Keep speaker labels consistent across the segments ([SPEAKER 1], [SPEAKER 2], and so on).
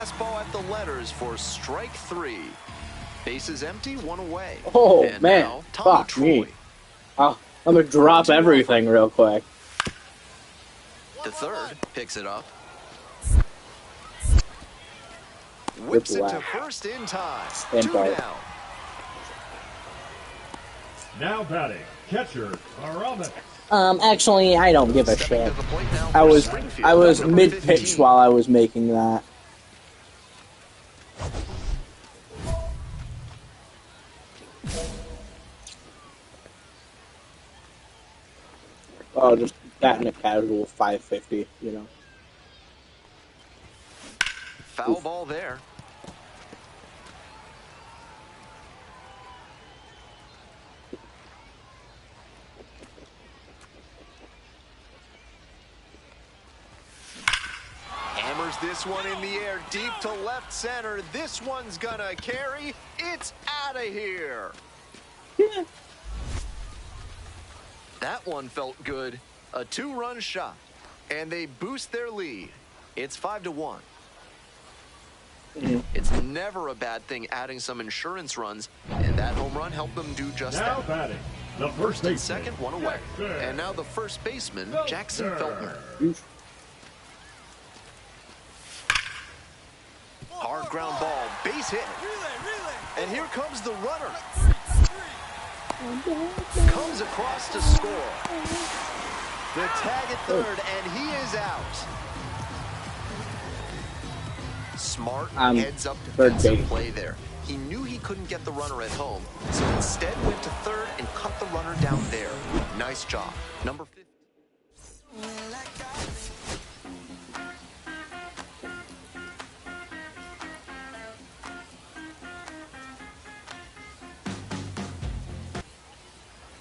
[SPEAKER 1] Fastball at the letters for strike 3. Bases empty, 1 away.
[SPEAKER 2] Oh,
[SPEAKER 1] and
[SPEAKER 2] man.
[SPEAKER 1] Now, Tommy
[SPEAKER 2] Fuck
[SPEAKER 1] Troy.
[SPEAKER 2] me. I'm going to drop everything real quick.
[SPEAKER 1] The third picks it up. Whips it to first in time. 2 down.
[SPEAKER 3] Now batting, catcher, Aramis.
[SPEAKER 2] Actually, I don't give a shit. I was mid-pitch while I was making that. Oh, just batting a casual 550, you know.
[SPEAKER 1] Foul ball there. Hammers this one in the air, deep to left center. This one's gonna carry. It's out of here. That one felt good. A 2-run shot, and they boost their lead. It's 5-1. It's never a bad thing adding some insurance runs, and that home run helped them do just
[SPEAKER 3] now
[SPEAKER 1] that.
[SPEAKER 3] Batting, the first baseman.
[SPEAKER 1] Second, 1 away. And now the first baseman, Jackson Feltner. Hard ground ball, base hit. And here comes the runner. Comes across to score. The tag at third, and he is out. Smart heads up defensive play there. He knew he couldn't get the runner at home, so instead went to third and cut the runner down there. Nice job. Number 50.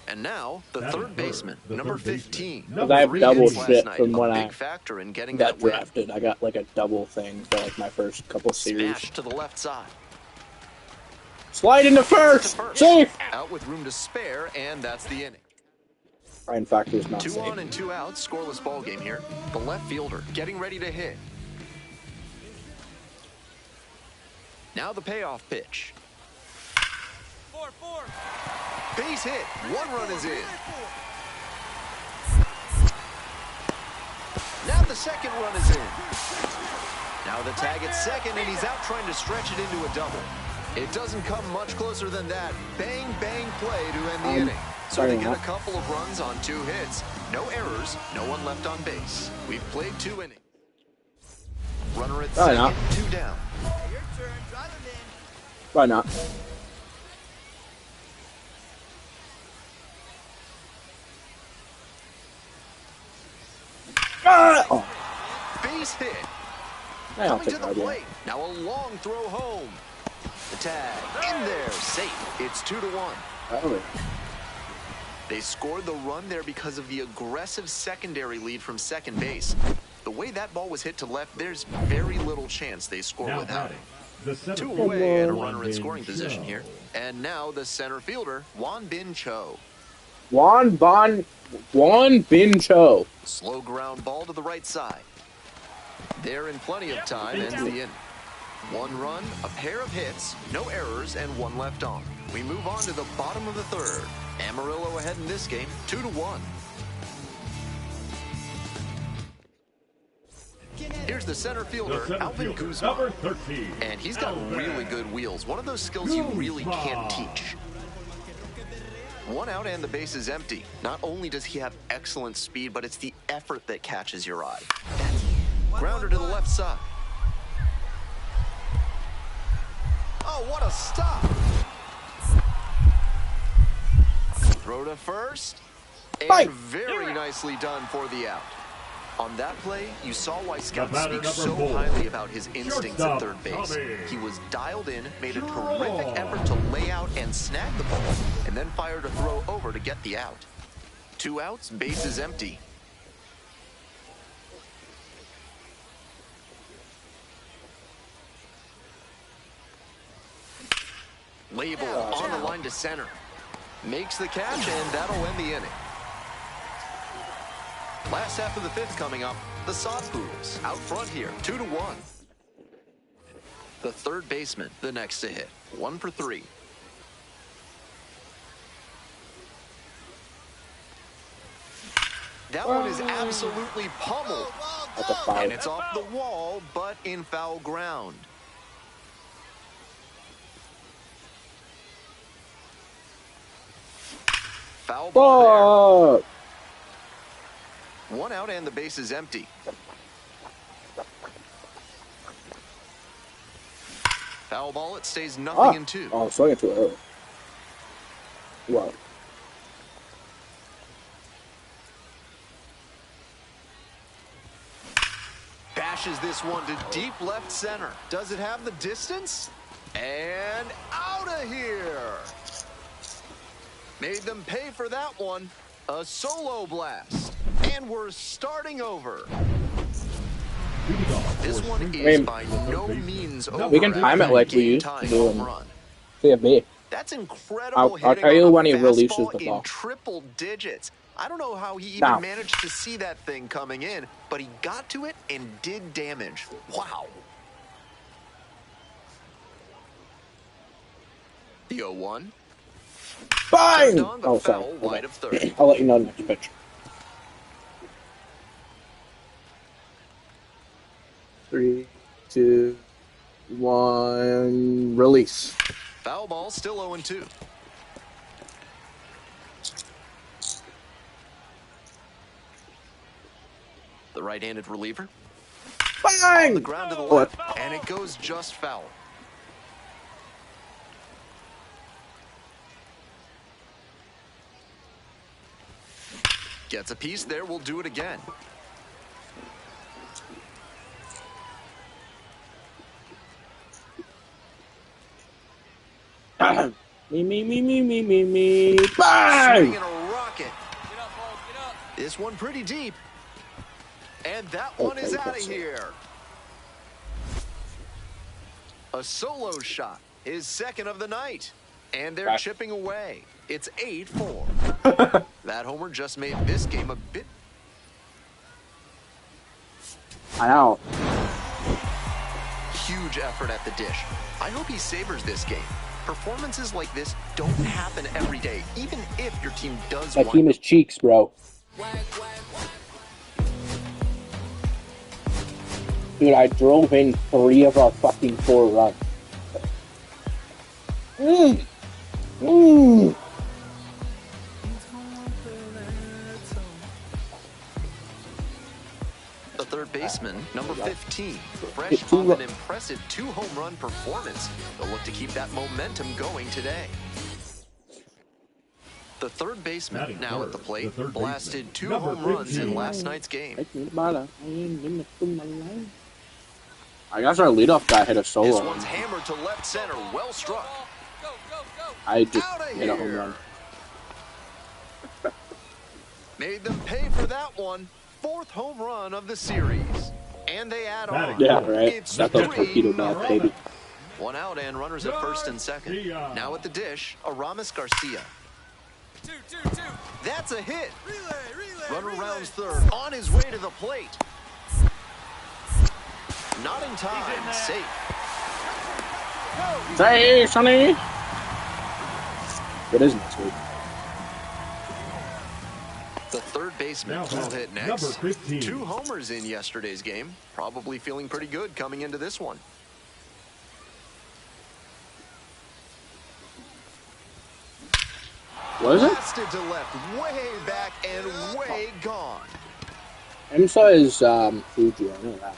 [SPEAKER 1] And now, the third baseman, number 15.
[SPEAKER 2] Because I have double shit from when I
[SPEAKER 1] factor in getting
[SPEAKER 2] got
[SPEAKER 1] that
[SPEAKER 2] drafted. I got like a double thing for like my first couple series.
[SPEAKER 1] Smash to the left side.
[SPEAKER 2] Slide into first! Safe!
[SPEAKER 1] Out with room to spare, and that's the inning.
[SPEAKER 2] Ryan Factor's not
[SPEAKER 1] 2
[SPEAKER 2] safe.
[SPEAKER 1] on and 2 out, scoreless ball game here. The left fielder getting ready to hit. Now the payoff pitch.
[SPEAKER 4] 4-4.
[SPEAKER 1] Base hit. 1 run is in. Now the second run is in. Now the tag at second, and he's out trying to stretch it into a double. It doesn't come much closer than that. Bang, bang play to end the inning. So they get a couple of runs on 2 hits. No errors, no one left on base. We've played 2 innings. Runner at second, 2 down.
[SPEAKER 4] Your turn. Drive him in.
[SPEAKER 2] Why not? Oh.
[SPEAKER 1] Base hit.
[SPEAKER 2] I don't
[SPEAKER 1] Coming
[SPEAKER 2] think
[SPEAKER 1] to the
[SPEAKER 2] I did.
[SPEAKER 1] plate. Now a long throw home. The tag in there, safe. It's 2-1.
[SPEAKER 2] Oh.
[SPEAKER 1] They scored the run there because of the aggressive secondary lead from second base. The way that ball was hit to left, there's very little chance they score
[SPEAKER 3] Now
[SPEAKER 1] without it.
[SPEAKER 3] batting,
[SPEAKER 1] 2 away and a runner in scoring position here. And now the center fielder, Won Bin Cho.
[SPEAKER 2] Won Bin Cho.
[SPEAKER 1] Slow ground ball to the right side. They're in plenty of time, ends the inning. 1 run, a pair of hits, no errors, and 1 left on. We move on to the bottom of the third. Amarillo ahead in this game, 2-1. Here's the center fielder, Alvin Guzman.
[SPEAKER 3] Number 13.
[SPEAKER 1] And he's got really good wheels. One of those skills you really can't teach. 1 out and the base is empty. Not only does he have excellent speed, but it's the effort that catches your eye. Grounder to the left side. Oh, what a stop. Throw to first. And very nicely done for the out. On that play, you saw why scouts speak so highly about his instincts at third base. He was dialed in, made a terrific effort to lay out and snag the ball, and then fired a throw over to get the out. 2 outs, base is empty. Label on the line to center. Makes the catch, and that'll end the inning. Last half of the 5th coming up. The Sod Poodles out front here, 2-1. The third baseman, the next to hit. 1 for 3. That one is absolutely pummeled.
[SPEAKER 2] That's a foul.
[SPEAKER 1] And it's off the wall, but in foul ground. Foul ball there. 1 out and the base is empty. Foul ball, it stays nothing in 2.
[SPEAKER 2] Oh, swung it too early. Wow.
[SPEAKER 1] Bashes this one to deep left center. Does it have the distance? And out of here. Made them pay for that one. A solo blast. And we're starting over. This one is by no means over.
[SPEAKER 2] We can time it like we used to do in CFB.
[SPEAKER 1] That's incredible.
[SPEAKER 2] I'll tell you when he releases the ball.
[SPEAKER 1] In triple digits. I don't know how he even managed to see that thing coming in, but he got to it and did damage. Wow. The 0-1.
[SPEAKER 2] Bang!
[SPEAKER 1] Oh, sorry. Wide of third.
[SPEAKER 2] I'll let you know the next pitch. 3, 2, 1, release.
[SPEAKER 1] Foul ball, still 0-2. The right-handed reliever.
[SPEAKER 2] Bang!
[SPEAKER 1] On the ground to the left, and it goes just foul. Gets a piece there, we'll do it again.
[SPEAKER 2] Me. Bang!
[SPEAKER 1] Swinging a rocket.
[SPEAKER 4] Get up, Paul, get up.
[SPEAKER 1] This one pretty deep. And that one is out of here. A solo shot, his second of the night. And they're chipping away. It's 8-4. That homer just made this game a bit.
[SPEAKER 2] I know.
[SPEAKER 1] Huge effort at the dish. I hope he savors this game. Performances like this don't happen every day, even if your team does
[SPEAKER 2] That team is cheeks, bro. Dude, I drove in 3 of our fucking 4 runs.
[SPEAKER 1] The third baseman, number 15, fresh off an impressive 2-home run performance. They'll look to keep that momentum going today. The third baseman, now at the plate, blasted 2 home runs in last night's game.
[SPEAKER 2] I guess our leadoff guy hit a solo.
[SPEAKER 1] This one's hammered to left center, well struck.
[SPEAKER 4] Go.
[SPEAKER 2] I just hit a home run.
[SPEAKER 1] Made them pay for that one. 4th home run of the series. And they add on.
[SPEAKER 2] Yeah, right.
[SPEAKER 1] It's
[SPEAKER 2] That's those torpedo bats, baby.
[SPEAKER 1] 1 out and runners at first and second. Now at the dish, Aramis Garcia.
[SPEAKER 4] 2.
[SPEAKER 1] That's a hit.
[SPEAKER 4] Relay.
[SPEAKER 1] Runner rounds third, on his way to the plate. Not in time, safe.
[SPEAKER 2] Say, Sonny. What is next week?
[SPEAKER 1] The third baseman will hit next. 2 homers in yesterday's game. Probably feeling pretty good coming into this one.
[SPEAKER 2] What is it?
[SPEAKER 1] Blasted to left, way back and way gone.
[SPEAKER 2] IMSA is Fuji, I know that.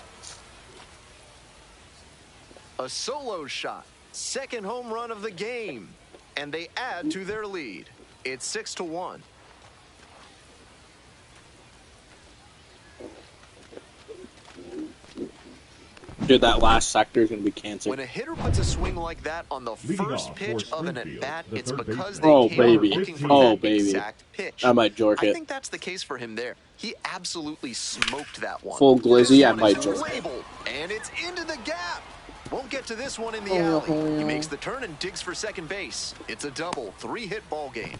[SPEAKER 1] A solo shot, 2nd home run of the game, and they add to their lead. It's 6-1.
[SPEAKER 2] Dude, that last sector is going to be cancer.
[SPEAKER 1] When a hitter puts a swing like that on the first pitch of an at-bat, it's because they came looking for that exact pitch.
[SPEAKER 2] I might jork it.
[SPEAKER 1] I think that's the case for him there. He absolutely smoked that one.
[SPEAKER 2] Full glizzy, I might jork it.
[SPEAKER 1] And it's into the gap. Won't get to this one in the alley. He makes the turn and digs for second base. It's a double, 3-hit ball game.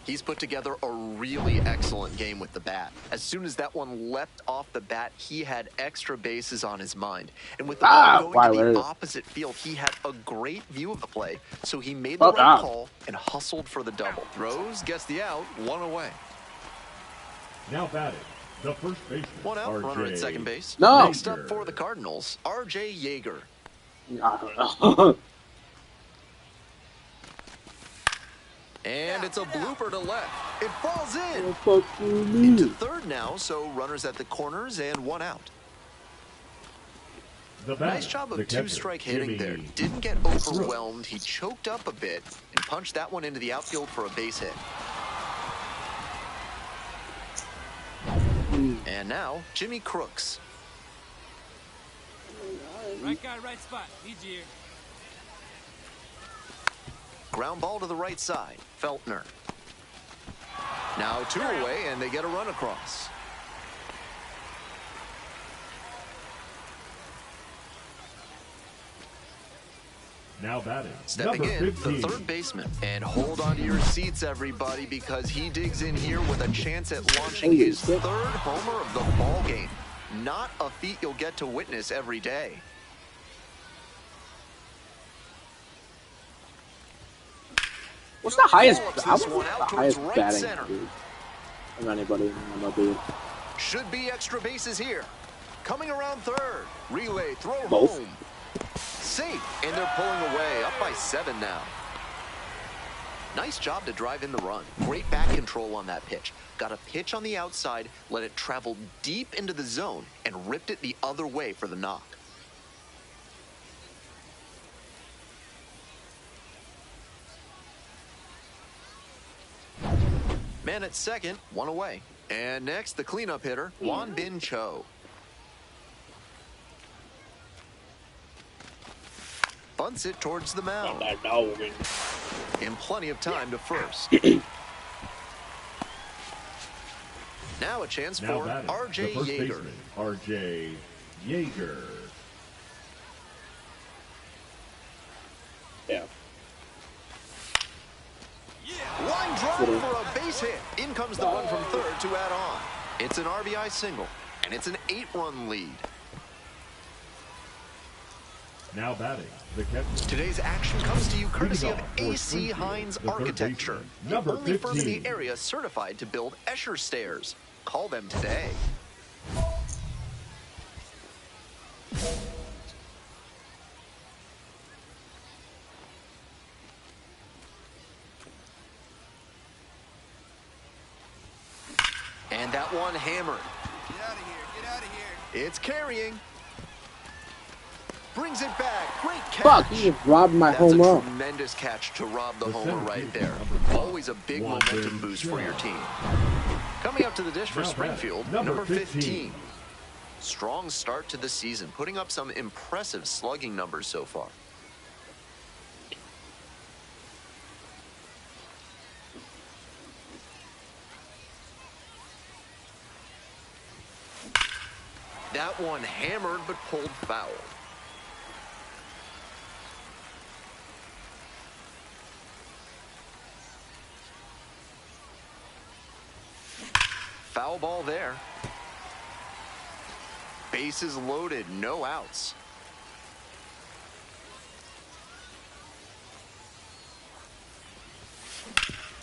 [SPEAKER 1] He's put together a really excellent game with the bat. As soon as that one leapt off the bat, he had extra bases on his mind. And with the ball going to the opposite field, he had a great view of the play, so he made the right call and hustled for the double. Throws, gets the out, one away.
[SPEAKER 3] Now batting, the first baseman,
[SPEAKER 1] one out, runner at second base.
[SPEAKER 2] No.
[SPEAKER 1] Next up for the Cardinals, R.J. Yeager. And it's a blooper to left. It falls in. Into third now, so runners at the corners and one out. Nice job of two-strike hitting there. Didn't get overwhelmed. He choked up a bit and punched that one into the outfield for a base hit. And now, Jimmy Crooks.
[SPEAKER 4] Right guy, right spot. Needs you here.
[SPEAKER 1] Ground ball to the right side. Feltner. Now 2 away, and they get a run across.
[SPEAKER 3] Now batting,
[SPEAKER 1] stepping in,
[SPEAKER 3] 15.
[SPEAKER 1] the third baseman. And hold on to your seats, everybody, because he digs in here with a chance at launching his third homer of the ball game. Not a feat you'll get to witness every day.
[SPEAKER 2] What's the highest?
[SPEAKER 1] I was the highest right batting
[SPEAKER 2] of anybody in MLB.
[SPEAKER 1] Should be extra bases here. Coming around third. Relay, throw home. Safe, and they're pulling away, up by 7 now. Nice job to drive in the run. Great back control on that pitch. Got a pitch on the outside, let it travel deep into the zone, and ripped it the other way for the knock. Man at second, one away. And next, the cleanup hitter, Won Bin Cho. Bunts it towards the mound. In plenty of time to first. Now a chance for R.J. Yeager.
[SPEAKER 3] R.J. Yeager.
[SPEAKER 2] Yeah.
[SPEAKER 1] Line drive for a base hit. In comes the run from third to add on. It's an RBI single, and it's an 8-run lead.
[SPEAKER 3] Now batting, the catcher.
[SPEAKER 1] Today's action comes to you courtesy of A.C. Hines Architecture, the only firm in the area certified to build Escher stairs. Call them today. And that one hammered.
[SPEAKER 4] Get out of here. Get out of here.
[SPEAKER 1] It's carrying. Brings it back. Great catch.
[SPEAKER 2] Fuck, you just robbed my home run.
[SPEAKER 1] That's a tremendous catch to rob the homer right there. Always a big momentum boost for your team. Coming up to the dish for Springfield, number 15. Strong start to the season, putting up some impressive slugging numbers so far. That one hammered but pulled foul. Foul ball there. Bases loaded, no outs.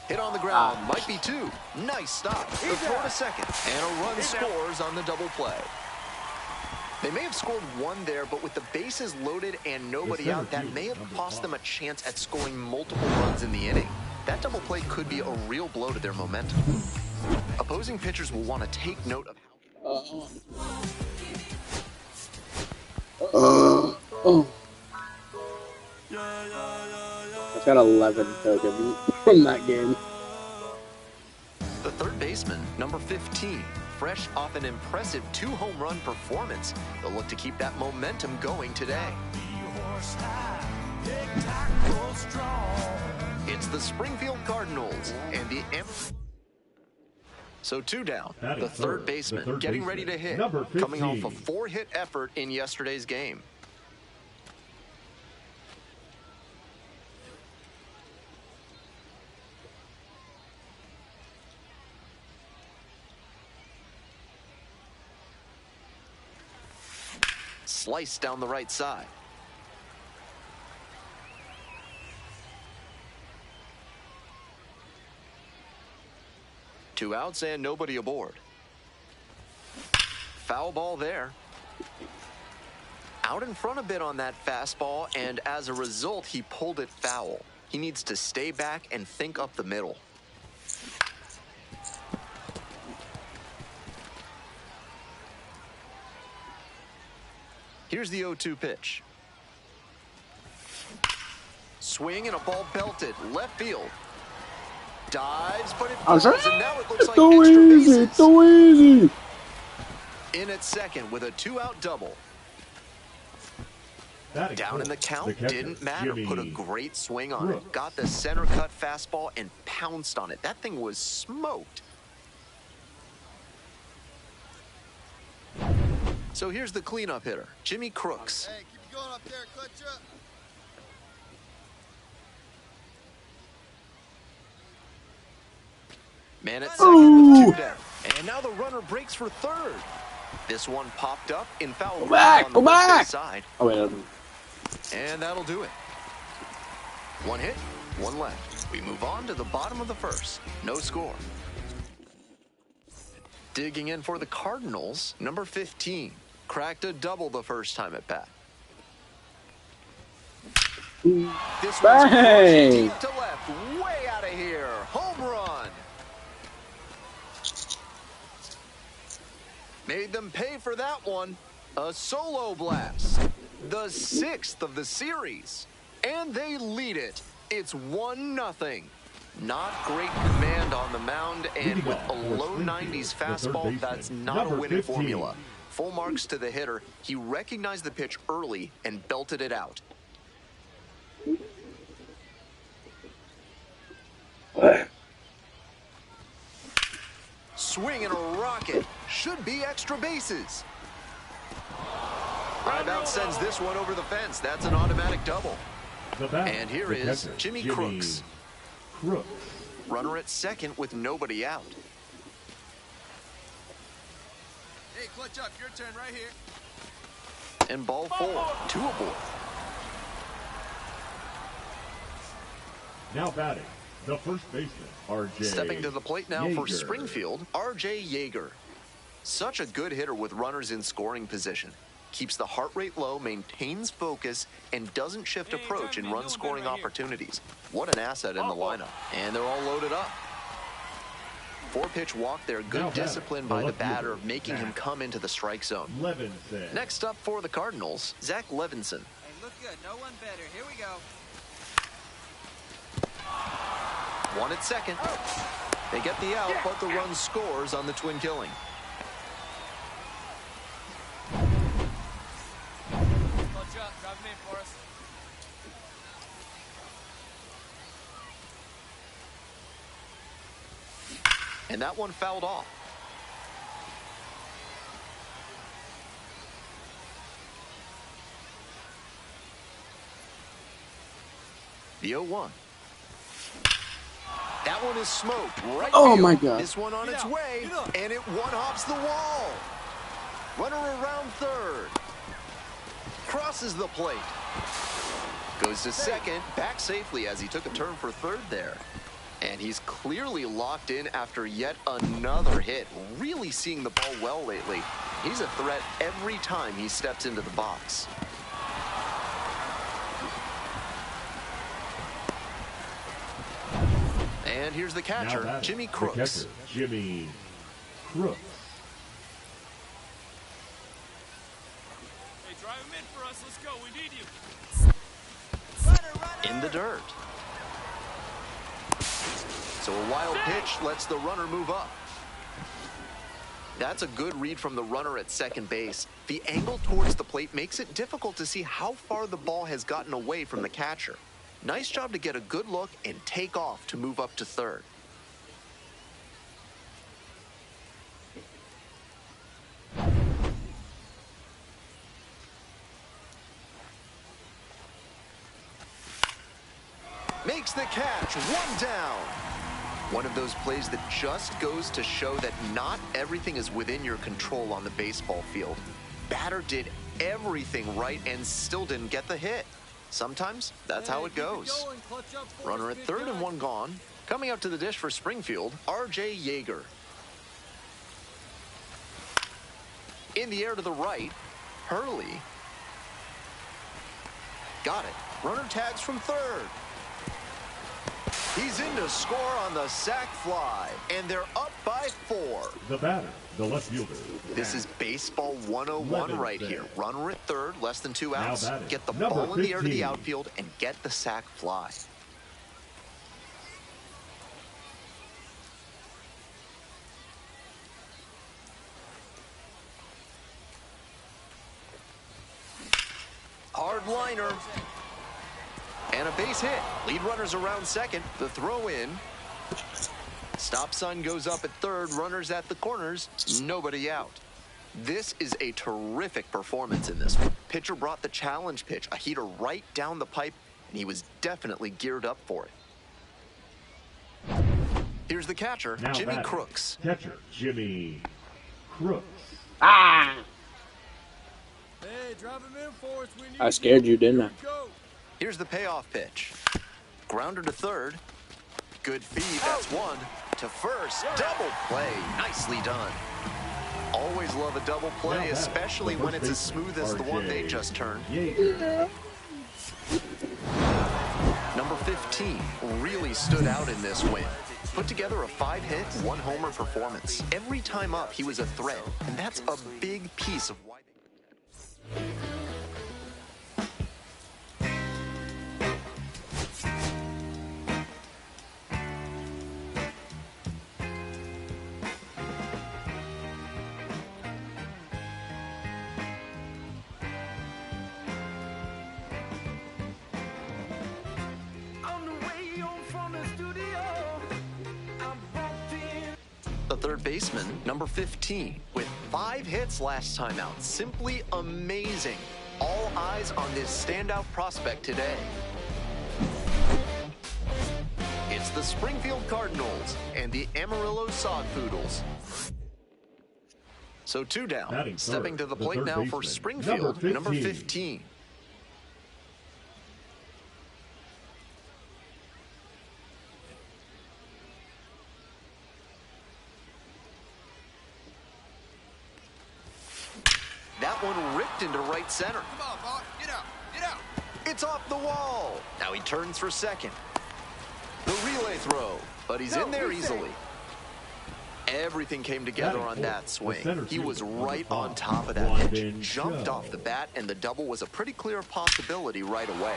[SPEAKER 1] Hit on the ground, might be 2. Nice stop. The throw to second, and a run scores on the double play. They may have scored 1 there, but with the bases loaded and nobody out, that may have cost them a chance at scoring multiple runs in the inning. That double play could be a real blow to their momentum. Opposing pitchers will want to take note of
[SPEAKER 2] I got 11 tokens from that game.
[SPEAKER 1] The third baseman, number 15, fresh off an impressive 2-home run performance. They'll look to keep that momentum going today. It's the Springfield Cardinals and the So 2 down. The third baseman getting ready to hit, coming off a 4-hit effort in yesterday's game. sliced down the right side. Two outs and nobody aboard. Foul ball there. Out in front a bit on that fastball, and as a result, he pulled it foul. He needs to stay back and think up the middle. Here's the 0-2 pitch. Swing and a ball belted left field. Dives, but it falls, and now it looks like extra bases.
[SPEAKER 2] It's so easy.
[SPEAKER 1] In at second with a 2-out double. Down in the count, didn't matter. Put a great swing on it. Got the center cut fastball and pounced on it. That thing was smoked. So here's the cleanup hitter, Jimmy Crooks.
[SPEAKER 4] Hey, keep going up there, clutch up.
[SPEAKER 1] Man at second with 2 down. And now the runner breaks for third. This one popped up in foul ground on the first side.
[SPEAKER 2] Oh, wait.
[SPEAKER 1] And that'll do it. 1 hit, 1 left. We move on to the bottom of the first. No score. Digging in for the Cardinals, number 15. Cracked a double the first time at bat. This one's pushed deep to left, way out of here. Home run. Made them pay for that one. A solo blast. The 6th of the series. And they lead it. It's 1-0. Not great command on the mound, and with a low 90s fastball, that's not a winning formula. Full marks to the hitter. He recognized the pitch early and belted it out. Swing and a rocket. Should be extra bases. Out sends this one over the fence. That's an automatic double. And here is Jimmy Crooks. Runner at second with nobody out.
[SPEAKER 4] Hey, clutch up. Your turn right here.
[SPEAKER 1] And ball 4. 2 aboard.
[SPEAKER 3] Now batting, the first baseman, R.J.
[SPEAKER 1] Stepping to the plate now for Springfield, R.J. Yeager. Such a good hitter with runners in scoring position. Keeps the heart rate low, maintains focus, and doesn't shift approach in run-scoring opportunities. What an asset in the lineup. And they're all loaded up. 4-pitch walk there. Good discipline by the batter, making him come into the strike zone. Next up for the Cardinals, Zach Levinson.
[SPEAKER 4] Hey, look good. No one better. Here we go.
[SPEAKER 1] 1 at second. They get the out, but the run scores on the twin killing.
[SPEAKER 4] Drive him in for us.
[SPEAKER 1] And that one fouled off. The 0-1. That one is smoked right
[SPEAKER 2] Oh
[SPEAKER 1] field.
[SPEAKER 2] My God.
[SPEAKER 1] This one on its way, and it one-hops the wall. Runner around third. Crosses the plate. Goes to second, back safely as he took a turn for third there. And he's clearly locked in after yet another hit. Really seeing the ball well lately. He's a threat every time he steps into the box. And here's the catcher, Jimmy Crooks.
[SPEAKER 3] Jimmy Crooks.
[SPEAKER 4] Hey, drive him in for us. Let's go. We need you.
[SPEAKER 1] In the dirt. So a wild pitch lets the runner move up. That's a good read from the runner at second base. The angle towards the plate makes it difficult to see how far the ball has gotten away from the catcher. Nice job to get a good look and take off to move up to third. Makes the catch, 1 down. One of those plays that just goes to show that not everything is within your control on the baseball field. Batter did everything right and still didn't get the hit. Sometimes that's how it goes. Runner at third and one gone. Coming up to the dish for Springfield, R.J. Yeager. In the air to the right, Hurley. Got it. Runner tags from third. He's in to score on the sac fly, and they're up by 4.
[SPEAKER 3] The batter, the left fielder.
[SPEAKER 1] This is baseball 101 right here. Runner at third, less than 2 outs. Get the ball in the air to the outfield and get the sac fly. Hard liner. And a base hit. Lead runners around second. The throw in. Stop sign goes up at third. Runners at the corners. Nobody out. This is a terrific performance in this one. Pitcher brought the challenge pitch, a heater right down the pipe, and he was definitely geared up for it. Here's the catcher,
[SPEAKER 3] Now
[SPEAKER 1] Jimmy
[SPEAKER 3] batting.
[SPEAKER 1] Crooks.
[SPEAKER 3] Catcher, Jimmy Crooks.
[SPEAKER 2] Ah!
[SPEAKER 4] Hey, drive him in for us. We need
[SPEAKER 2] I scared you, didn't I?
[SPEAKER 4] go.
[SPEAKER 1] Here's the payoff pitch. Grounder to third. Good feed, that's one. To first, double play. Nicely done. Always love a double play, especially when it's as smooth as the one they just turned.
[SPEAKER 3] Yeager.
[SPEAKER 1] Number 15 really stood out in this win. Put together a 5-hit, 1-homer performance. Every time up, he was a threat, and that's a big piece of why they... The third baseman, number 15, with 5 hits last time out. Simply amazing. All eyes on this standout prospect today. It's the Springfield Cardinals and the Amarillo Sodpoodles. So 2 down.
[SPEAKER 3] Batting
[SPEAKER 1] Stepping
[SPEAKER 3] third,
[SPEAKER 1] to the
[SPEAKER 3] the
[SPEAKER 1] plate
[SPEAKER 3] third
[SPEAKER 1] now for
[SPEAKER 3] baseman,
[SPEAKER 1] Springfield, number 15. That one ripped into right center.
[SPEAKER 4] Come on, Bob. Get out. Get out.
[SPEAKER 1] It's off the wall. Now he turns for second. The relay throw, but he's in there easily. Everything came together on that swing. He was right on top of that pitch. Jumped off the bat, and the double was a pretty clear possibility right away.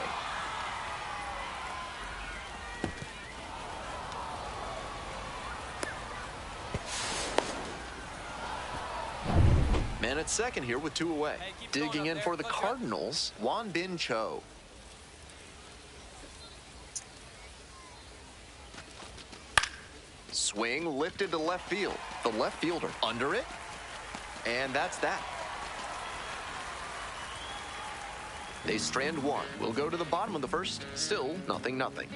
[SPEAKER 1] Man at second here with 2 away.
[SPEAKER 4] Hey, keep
[SPEAKER 1] Digging
[SPEAKER 4] going
[SPEAKER 1] in
[SPEAKER 4] up
[SPEAKER 1] for
[SPEAKER 4] there.
[SPEAKER 1] the
[SPEAKER 4] Clutch up.
[SPEAKER 1] Cardinals, Juan Bin Cho. Swing lifted to left field. The left fielder under it. And that's that. They strand 1. We'll go to the bottom of the first. Still 0-0.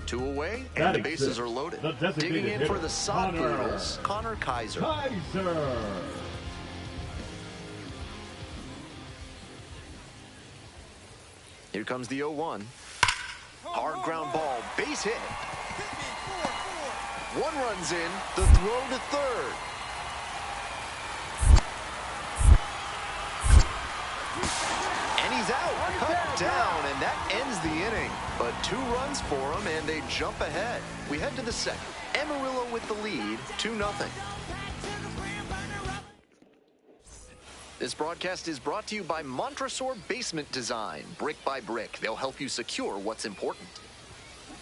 [SPEAKER 1] 2 away, and the
[SPEAKER 3] Batting
[SPEAKER 1] bases
[SPEAKER 3] sixth,
[SPEAKER 1] are loaded.
[SPEAKER 3] the designated
[SPEAKER 1] Digging in for
[SPEAKER 3] hitter,
[SPEAKER 1] the Sodpoodles, Connor Kaiser.
[SPEAKER 3] Kaiser.
[SPEAKER 1] Here comes the 0-1. Hard ground ball, base hit.
[SPEAKER 4] Hit me. 4-4.
[SPEAKER 1] 1 runs in, the throw to third. And he's out, cut down, and that ends the inning. But 2 runs for him, and they jump ahead. We head to the second. Amarillo with the lead, 2-0. This broadcast is brought to you by Montresor Basement Design. Brick by brick, they'll help you secure what's important.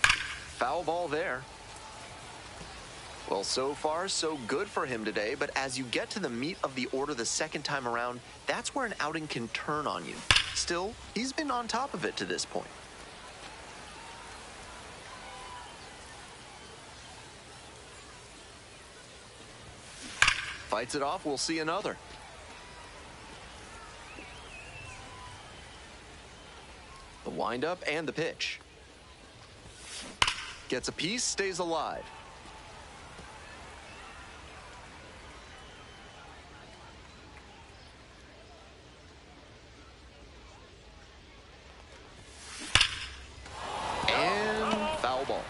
[SPEAKER 1] Foul ball there. Well, so far, so good for him today, but as you get to the meat of the order the second time around, that's where an outing can turn on you. Still, he's been on top of it to this point. Fights it off, we'll see another. The windup and the pitch. Gets a piece, stays alive. And foul ball.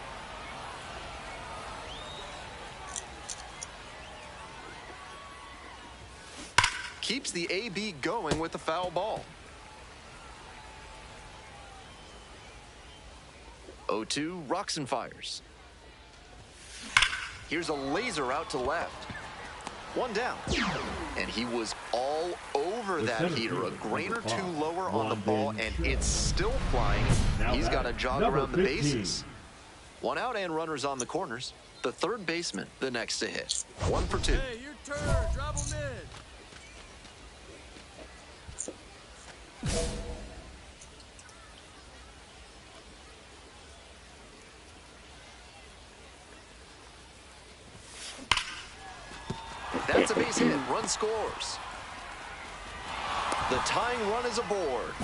[SPEAKER 1] Keeps the AB going with the foul ball. 0-2, rocks and fires. Here's a laser out to left. One down. And he was all over that heater. A grain or two lower on the ball, and it's still flying. He's got to jog around the bases. One out and runners on the corners. The third baseman, the next to hit. 1 for 2.
[SPEAKER 4] Hey, your turn. Drop him in.
[SPEAKER 1] That's a base hit. Run scores. The tying run is aboard.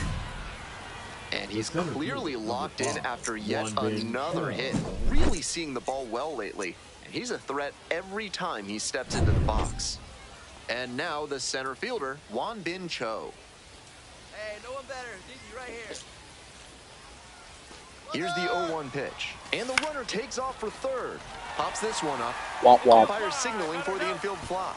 [SPEAKER 1] And he's clearly locked in after yet another hit. Really seeing the ball well lately. And he's a threat every time he steps into the box. And now the center fielder, Won Bin Cho.
[SPEAKER 4] Hey, no one better. Diggy right here.
[SPEAKER 1] Here's the 0-1 pitch. And the runner takes off for third. Pops this one up.
[SPEAKER 2] Womp womp.
[SPEAKER 1] Umpire signaling for the infield fly.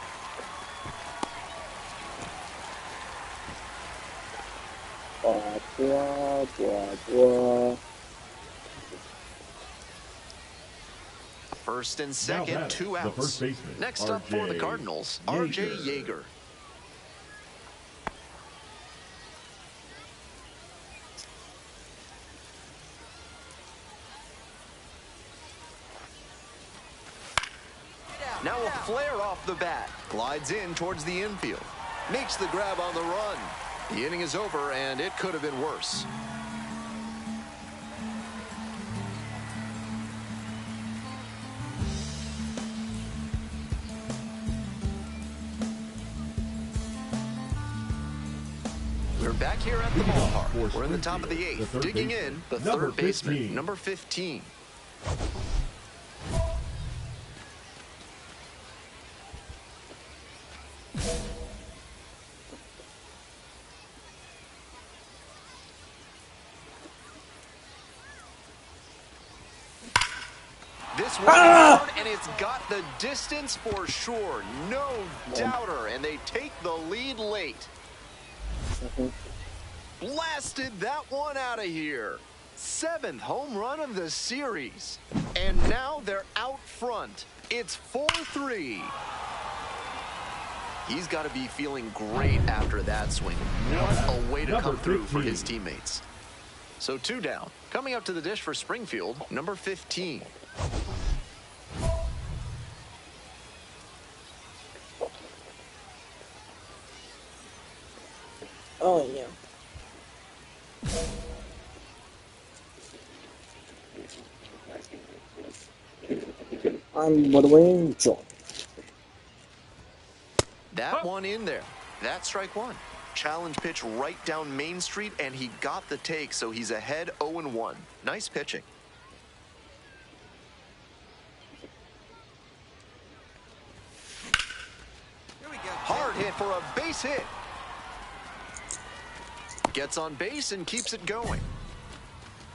[SPEAKER 2] Blah, blah, blah, blah.
[SPEAKER 1] First and second, 2 outs. Next up for the Cardinals, R.J. Yeager. Now a flare off the bat. Glides in towards the infield. Makes the grab on the run. The inning is over, and it could have been worse. We're back here at the ballpark. We're in the top of the 8th. Digging in, the third baseman, number 15. This one hard, and it's got the distance for sure. No doubter, and they take the lead late. Blasted that one out of here. 7th home run of the series. And now they're out front. It's 4-3. He's got to be feeling great after that swing. What a way to come through for his teammates. So 2 down. Coming up to the dish for Springfield, number 15.
[SPEAKER 2] Oh, yeah. I'm Woodwing John.
[SPEAKER 1] That one in there. That's strike 1. Challenge pitch right down Main Street, and he got the take, so he's ahead 0-1. Nice pitching.
[SPEAKER 4] Here we go.
[SPEAKER 1] Hard hit for a base hit. Gets on base and keeps it going.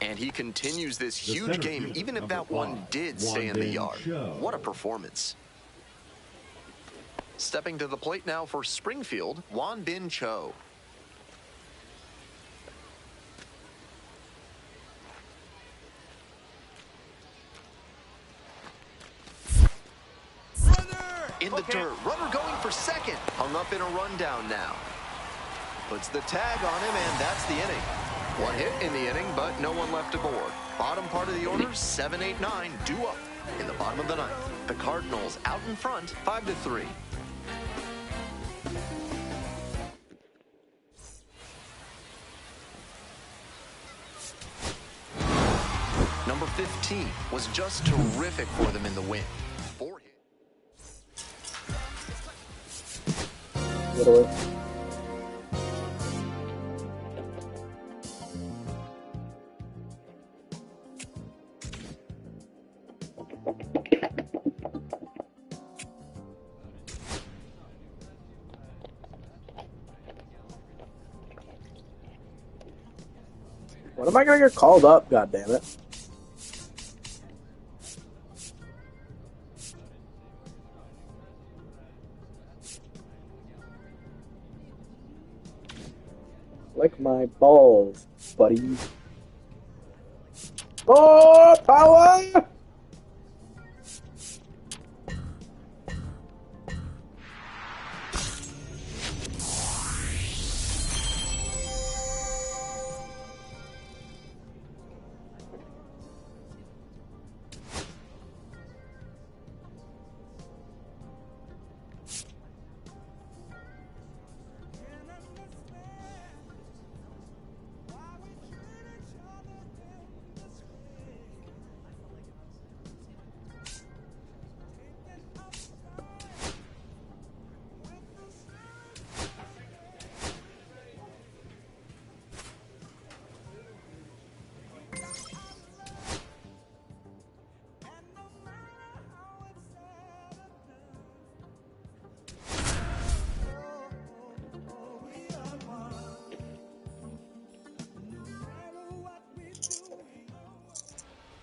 [SPEAKER 1] And he continues this huge game, even if that one did stay in the yard. What a performance. Stepping to the plate now for Springfield, Won Bin Cho. In the dirt, runner going for second. Hung up in a rundown now. Puts the tag on him, and that's the inning. One hit in the inning, but no one left aboard. Bottom part of the order, 7, 8, 9, due up in the bottom of the 9th. The Cardinals out in front, 5-3. Number 15 was just terrific for them in the win. 4 hits.
[SPEAKER 2] Literally. What am I gonna get called up? God damn it! Like my balls, buddy. Oh, power!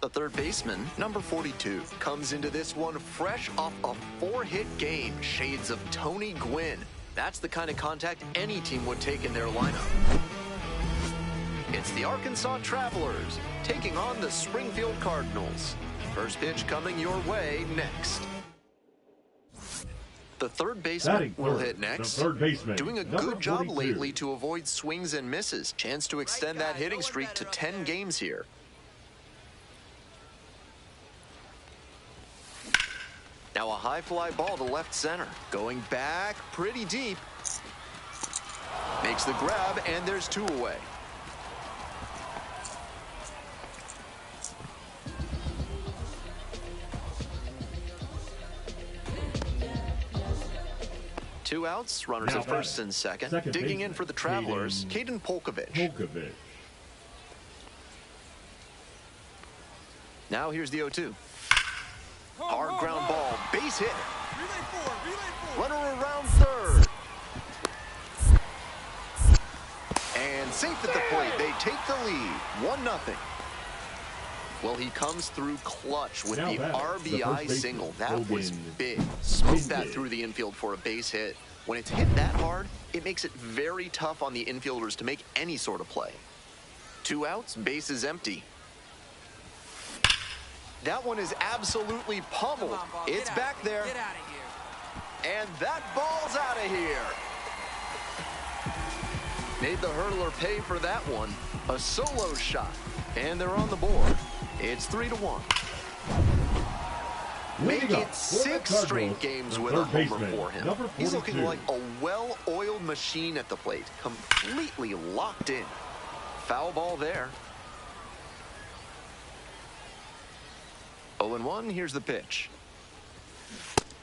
[SPEAKER 1] The third baseman, number 42, comes into this one fresh off a 4-hit game. Shades of Tony Gwynn. That's the kind of contact any team would take in their lineup. It's the Arkansas Travelers taking on the Springfield Cardinals. First pitch coming your way next. The third baseman will hit next.
[SPEAKER 3] The third baseman,
[SPEAKER 1] doing a good job lately to avoid swings and misses. Chance to extend that hitting streak to 10 games here. Now a high fly ball to left center. Going back pretty deep. Makes the grab, and there's 2 away. Two outs, runners at first and second. Digging in for the Travelers, Caden Polkovich. Now here's the 0-2. Hard ground ball, base hit. Runner around third. And safe at the plate, they take the lead, 1-0. Well, he comes through clutch with the RBI single. That was big. Smoked that through the infield for a base hit. When it's hit that hard, it makes it very tough on the infielders to make any sort of play. 2 outs, base is empty. That one is absolutely pummeled. It's back there.
[SPEAKER 4] Get out of here.
[SPEAKER 1] And that ball's out of here. Made the hurdler pay for that one. A solo shot. And they're on the board. It's 3-1. Make it 6 straight games with a homer for him. He's looking like a well-oiled machine at the plate. Completely locked in. Foul ball there. 0-1, here's the pitch.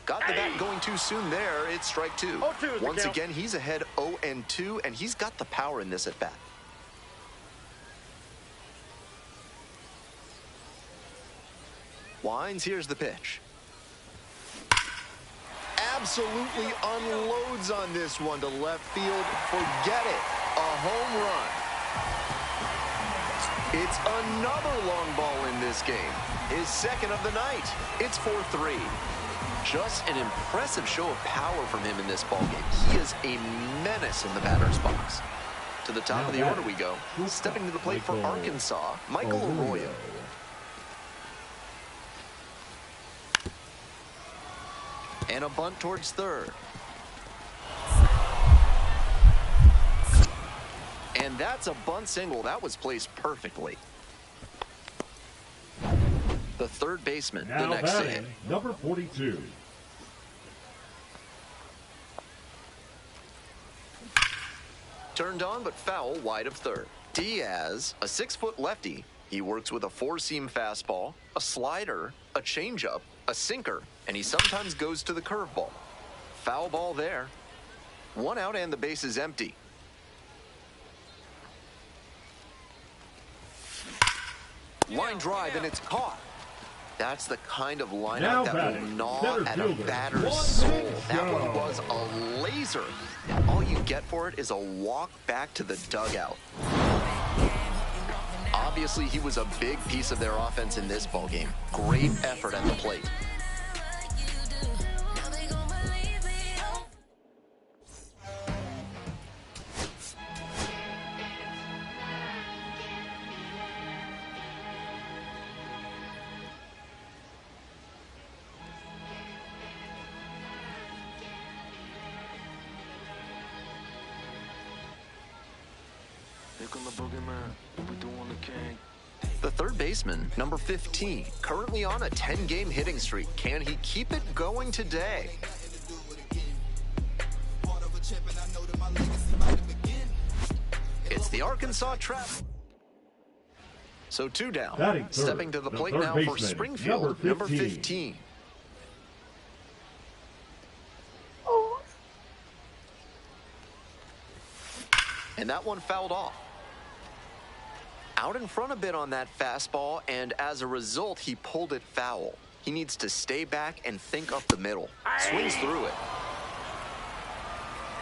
[SPEAKER 1] Got the bat going too soon there. It's strike 2. Once again, he's ahead 0-2, and he's got the power in this at bat. Winds, here's the pitch. Absolutely unloads on this one to left field. Forget it. A home run. It's another long ball in this game. His second of the night. It's 4-3. Just an impressive show of power from him in this ballgame. He is a menace in the batter's box. To the top of the order we go. Stepping to the plate for Arkansas, Michael Arroyo. And a bunt towards third. And that's a bunt single. That was placed perfectly. The third baseman, the next to hit.
[SPEAKER 3] Number 42.
[SPEAKER 1] Turned on but foul wide of third. Diaz, a 6-foot lefty. He works with a 4-seam fastball, a slider, a changeup, a sinker, and he sometimes goes to the curveball. Foul ball there. 1 out and the base is empty. Line drive and it's caught. That's the kind of lineup that will gnaw at a batter's soul. That one was a laser. And all you get for it is a walk back to the dugout. Obviously, he was a big piece of their offense in this ballgame. Great effort at the plate. The third baseman, number 15, currently on a 10-game hitting streak. Can he keep it going today? It's the Arkansas trap. So 2 down. Stepping to the plate now for Springfield, number 15. And that one fouled off. Out in front a bit on that fastball, and as a result, he pulled it foul. He needs to stay back and think up the middle. Swings through it.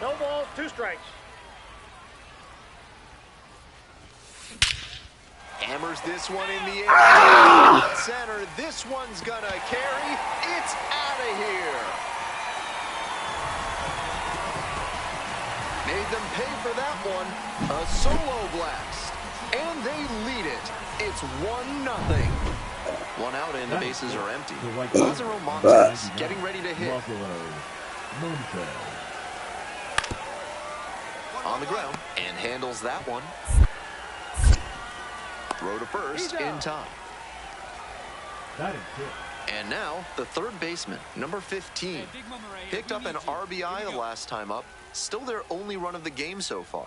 [SPEAKER 5] No balls, 2 strikes.
[SPEAKER 1] Hammers this one in the air. Center, this one's gonna carry. It's out of here. Made them pay for that one. A solo blast. And they lead it. It's 1-0. 1 out and the bases are empty. Lazaro Montes getting ready to hit. On the ground and handles that one. Throw to first in time. And now the third baseman, number 15. Picked up an RBI the last time up. Still their only run of the game so far.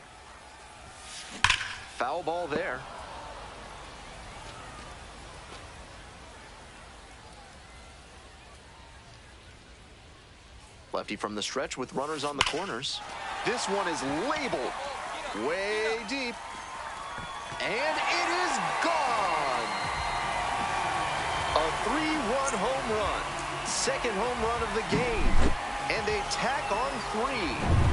[SPEAKER 1] Foul ball there. Lefty from the stretch with runners on the corners. This one is labeled way deep. And it is gone. A 3-run home run. Second home run of the game. And they tack on 3.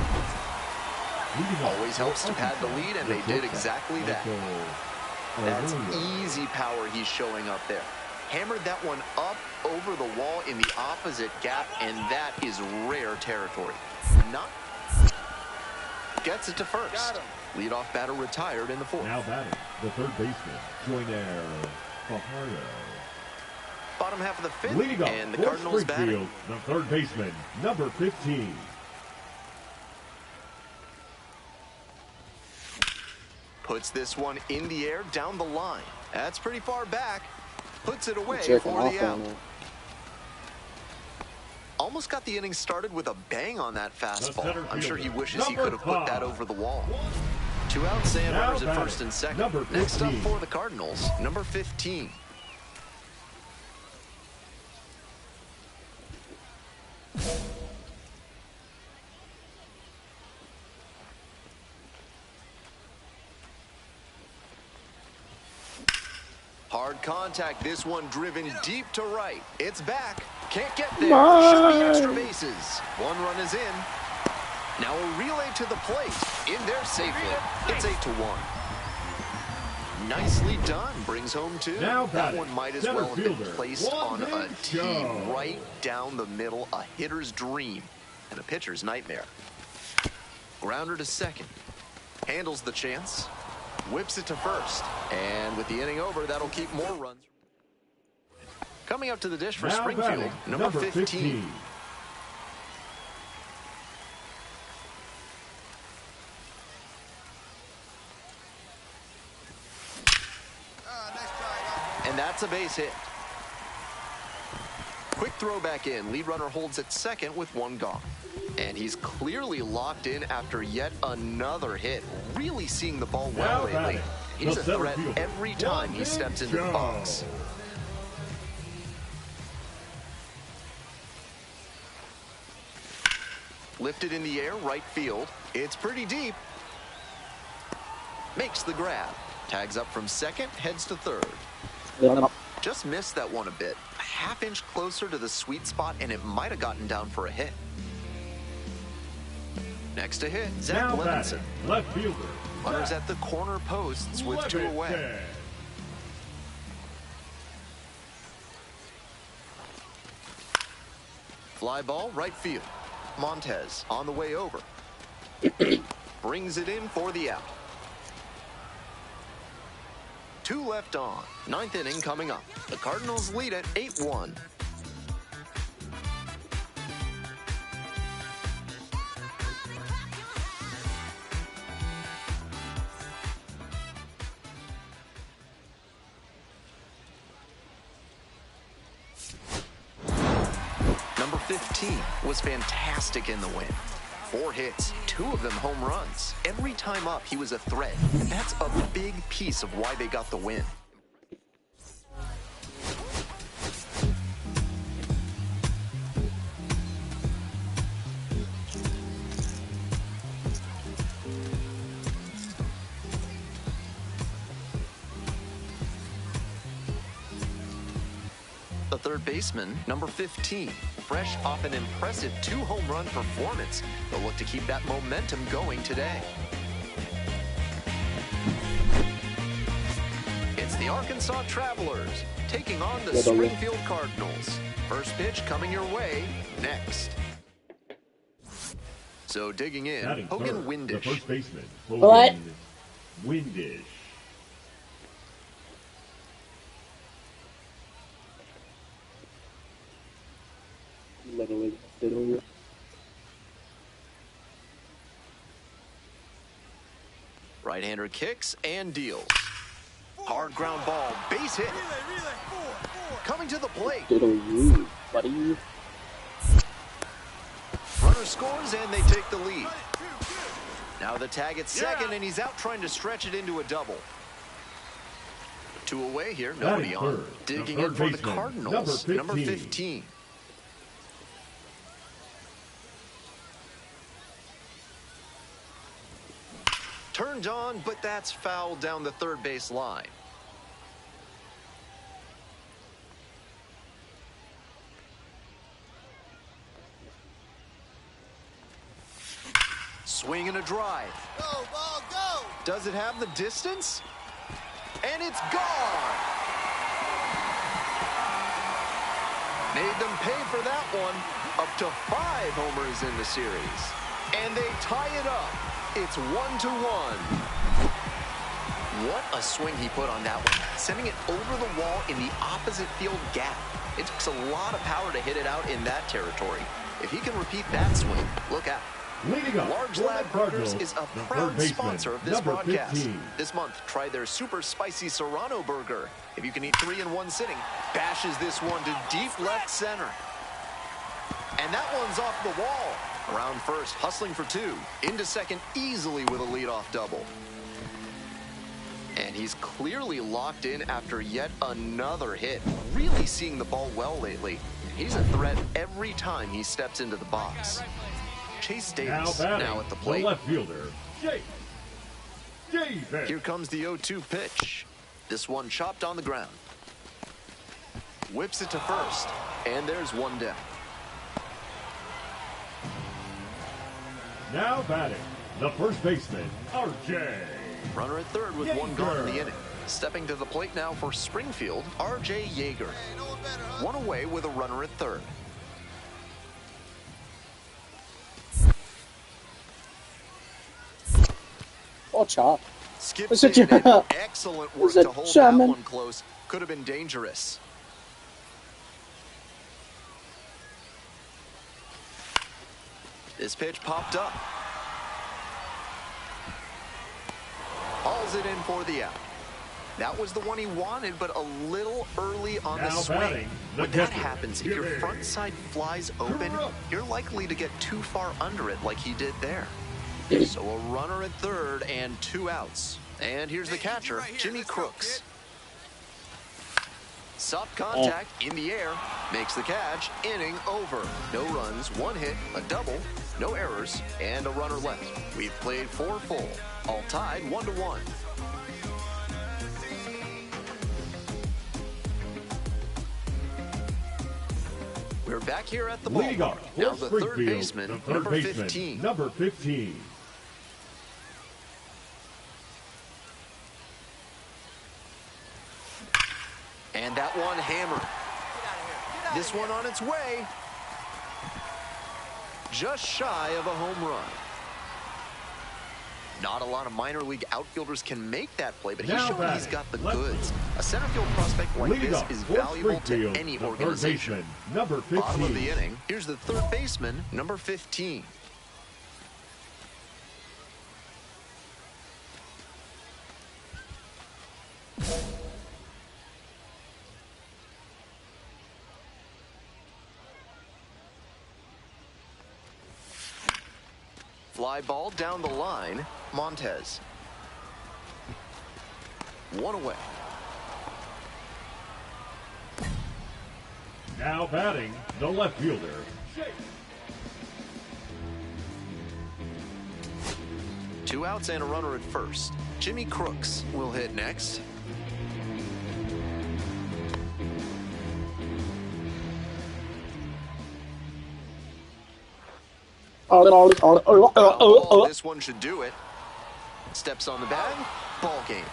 [SPEAKER 1] Always helps to pad the lead, and they did exactly that. That's easy power he's showing up there. Hammered that one up over the wall in the opposite gap, and that is rare territory. Not gets it to first. Leadoff batter retired in the 4th.
[SPEAKER 3] Now batting, the third baseman, Joyner Fajardo.
[SPEAKER 1] Bottom half of the 5th,
[SPEAKER 3] Leading up
[SPEAKER 1] and the
[SPEAKER 3] for
[SPEAKER 1] Cardinals
[SPEAKER 3] Springfield,
[SPEAKER 1] batting.
[SPEAKER 3] the third baseman, number 15.
[SPEAKER 1] Puts this one in the air down the line. That's pretty far back. Puts it away for the out. Almost got the inning started with a bang on that fastball. I'm sure he wishes he could have put that over the wall. 2 outs and runners at first and second. Next up for the Cardinals, number 15. Hard contact, this one driven deep to right. It's back, can't get there, should be extra bases. 1 run is in. Now a relay to the plate, in there safely. It's 8-1. Nicely done, brings home 2. That one might as well have been placed on a tee right down the middle, a hitter's dream and a pitcher's nightmare. Grounder to second, handles the chance. Whips it to first, and with the inning over, that'll keep more runs. Coming up to the dish for Springfield, number 15. And that's a base hit. Quick throw back in. Lead runner holds at second with 1 gone. And he's clearly locked in after yet another hit. Really seeing the ball well lately. He's a threat every time he steps into the box. Lifted in the air, right field. It's pretty deep. Makes the grab. Tags up from second, heads to third. Just missed that one a bit. A half-inch closer to the sweet spot, and it might have gotten down for a hit. Next to hit, Zach Levinson.
[SPEAKER 3] Left fielder.
[SPEAKER 1] Runners at the corner posts with 2 away. Fly ball, right field. Montez on the way over. Brings it in for the out. 2 left on. 9th inning coming up. The Cardinals lead at 8-1. Number 15 was fantastic in the win. 4 hits, 2 of them home runs. Every time up, he was a threat. That's a big piece of why they got the win. The third baseman, number 15, fresh off an impressive 2 home run performance. They'll look to keep that momentum going today. It's the Arkansas Travelers taking on the Springfield Cardinals. First pitch coming your way next. So digging in, Hogan Windish.
[SPEAKER 3] The first baseman,
[SPEAKER 2] What?
[SPEAKER 3] Windish.
[SPEAKER 1] Right-hander kicks and deals. Hard ground ball, base hit. Coming to the plate.
[SPEAKER 2] Buddy.
[SPEAKER 1] Runner scores and they take the lead. Now the tag at second and he's out trying to stretch it into a double. 2 away here, nobody on. Digging in for the Cardinals, number 15. Turned on, but that's fouled down the third base line. Swing and a drive.
[SPEAKER 4] Go, ball, go!
[SPEAKER 1] Does it have the distance? And it's gone! Made them pay for that one. Up to 5 homers in the series. And they tie it up. It's 1-1. What a swing he put on that one, sending it over the wall in the opposite field gap. It takes a lot of power to hit it out in that territory. If he can repeat that swing, look out. Large Lab Burgers is a proud sponsor of this broadcast.
[SPEAKER 3] 15.
[SPEAKER 1] This month, try their super spicy Serrano burger. If you can eat 3 in one sitting, bashes this one to deep left center. And that one's off the wall. Around first, hustling for 2. Into second easily with a leadoff double. And he's clearly locked in after yet another hit. Really seeing the ball well lately. He's a threat every time he steps into the box. Chase Davis now at the plate.
[SPEAKER 3] The left fielder, Chase Davis.
[SPEAKER 1] Here comes the 0-2 pitch. This one chopped on the ground. Whips it to first. And there's one down.
[SPEAKER 3] Now batting, the first baseman, R.J.
[SPEAKER 1] Runner at third with 1 gone in the inning. Stepping to the plate now for Springfield, R.J. Yeager. 1 away with a runner at third.
[SPEAKER 2] Watch out.
[SPEAKER 1] Skips it in. Excellent work to hold that one close. Could have been dangerous. This pitch popped up. Hauls it in for the out. That was the one he wanted, but a little early on the swing. When that happens, if your front side flies open, you're likely to get too far under it like he did there. So a runner at third and 2 outs. And here's the catcher, Jimmy Crooks. Soft contact in the air, makes the catch, inning over. No runs, 1 hit, a double, no errors, and a runner left. We've played 4 full, all tied 1-1. We're back here at the ballpark. Now the third baseman, number 15.
[SPEAKER 3] Number 15.
[SPEAKER 1] And that one hammered. This one on its way. Just shy of a home run. Not a lot of minor league outfielders can make that play, but he's showing he's got the goods. A center field prospect like this is valuable to any organization.
[SPEAKER 3] Number 15.
[SPEAKER 1] Bottom of the inning, here's the third baseman, number 15. Fly ball down the line, Montez. One away.
[SPEAKER 3] Now batting, the left fielder.
[SPEAKER 1] Two outs and a runner at first. Jimmy Crooks will hit next. This one should do it. Steps on the bag. Ball game.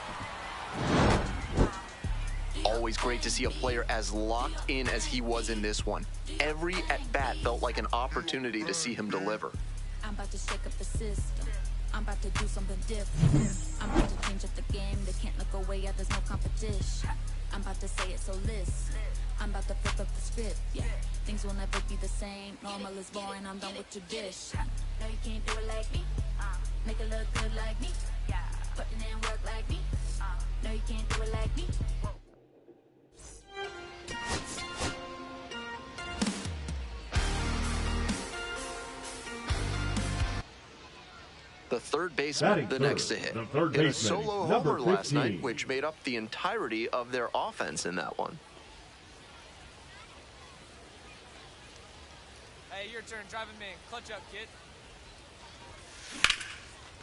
[SPEAKER 1] Always great to see a player as locked in as he was in this one. Every at-bat felt like an opportunity to see him deliver.
[SPEAKER 5] I'm about to shake up the system. I'm about to do something different. I'm about to change up the game. They can't look away, yeah, there's no competition. I'm about to say it, so listen. I'm about to flip up the script, yeah. Things will never be the same. Normal is boring, I'm done with tradition. No, you can't do it like me. Make it look good like me. Putting in work like me. No, you can't do it like me.
[SPEAKER 1] The third baseman, the next to hit. Hit a solo homer last night, which made up the entirety of their offense in that one.
[SPEAKER 4] Hey, your turn. Driving man. Clutch up, kid.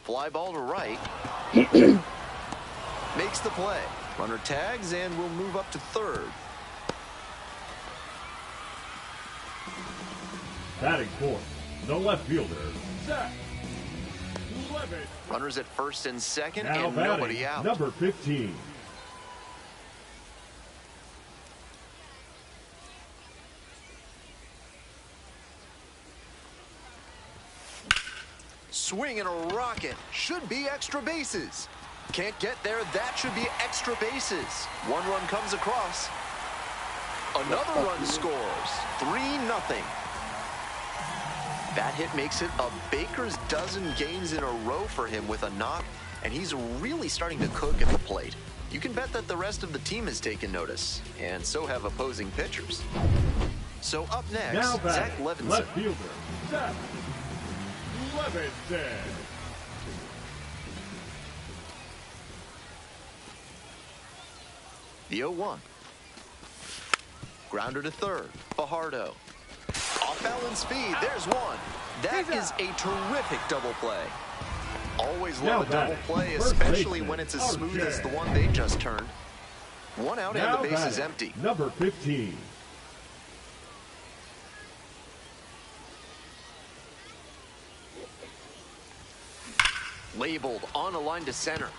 [SPEAKER 1] Fly ball to right. Makes the play. Runner tags and will move up to third.
[SPEAKER 3] Batting fourth, the left fielder, Zach.
[SPEAKER 1] Runners at first and second,
[SPEAKER 3] now
[SPEAKER 1] and nobody out.
[SPEAKER 3] Number 15.
[SPEAKER 1] Swing and a rocket. Should be extra bases. Can't get there. That should be extra bases. One run comes across. Another run scores. 3-0. That hit makes it a baker's dozen games in a row for him with a knock, and he's really starting to cook at the plate. You can bet that the rest of the team has taken notice, and so have opposing pitchers. So up next,
[SPEAKER 3] now
[SPEAKER 1] Zach Levinson.
[SPEAKER 3] Left fielder, Zach Levinson.
[SPEAKER 1] The 0-1. Grounder to third, Fajardo. Off-balance speed, there's one. That is a terrific double play. Always love a double play, especially when it's as smooth as the one they just turned. One out and the base is empty.
[SPEAKER 3] Number 15.
[SPEAKER 1] Labeled on a line to center.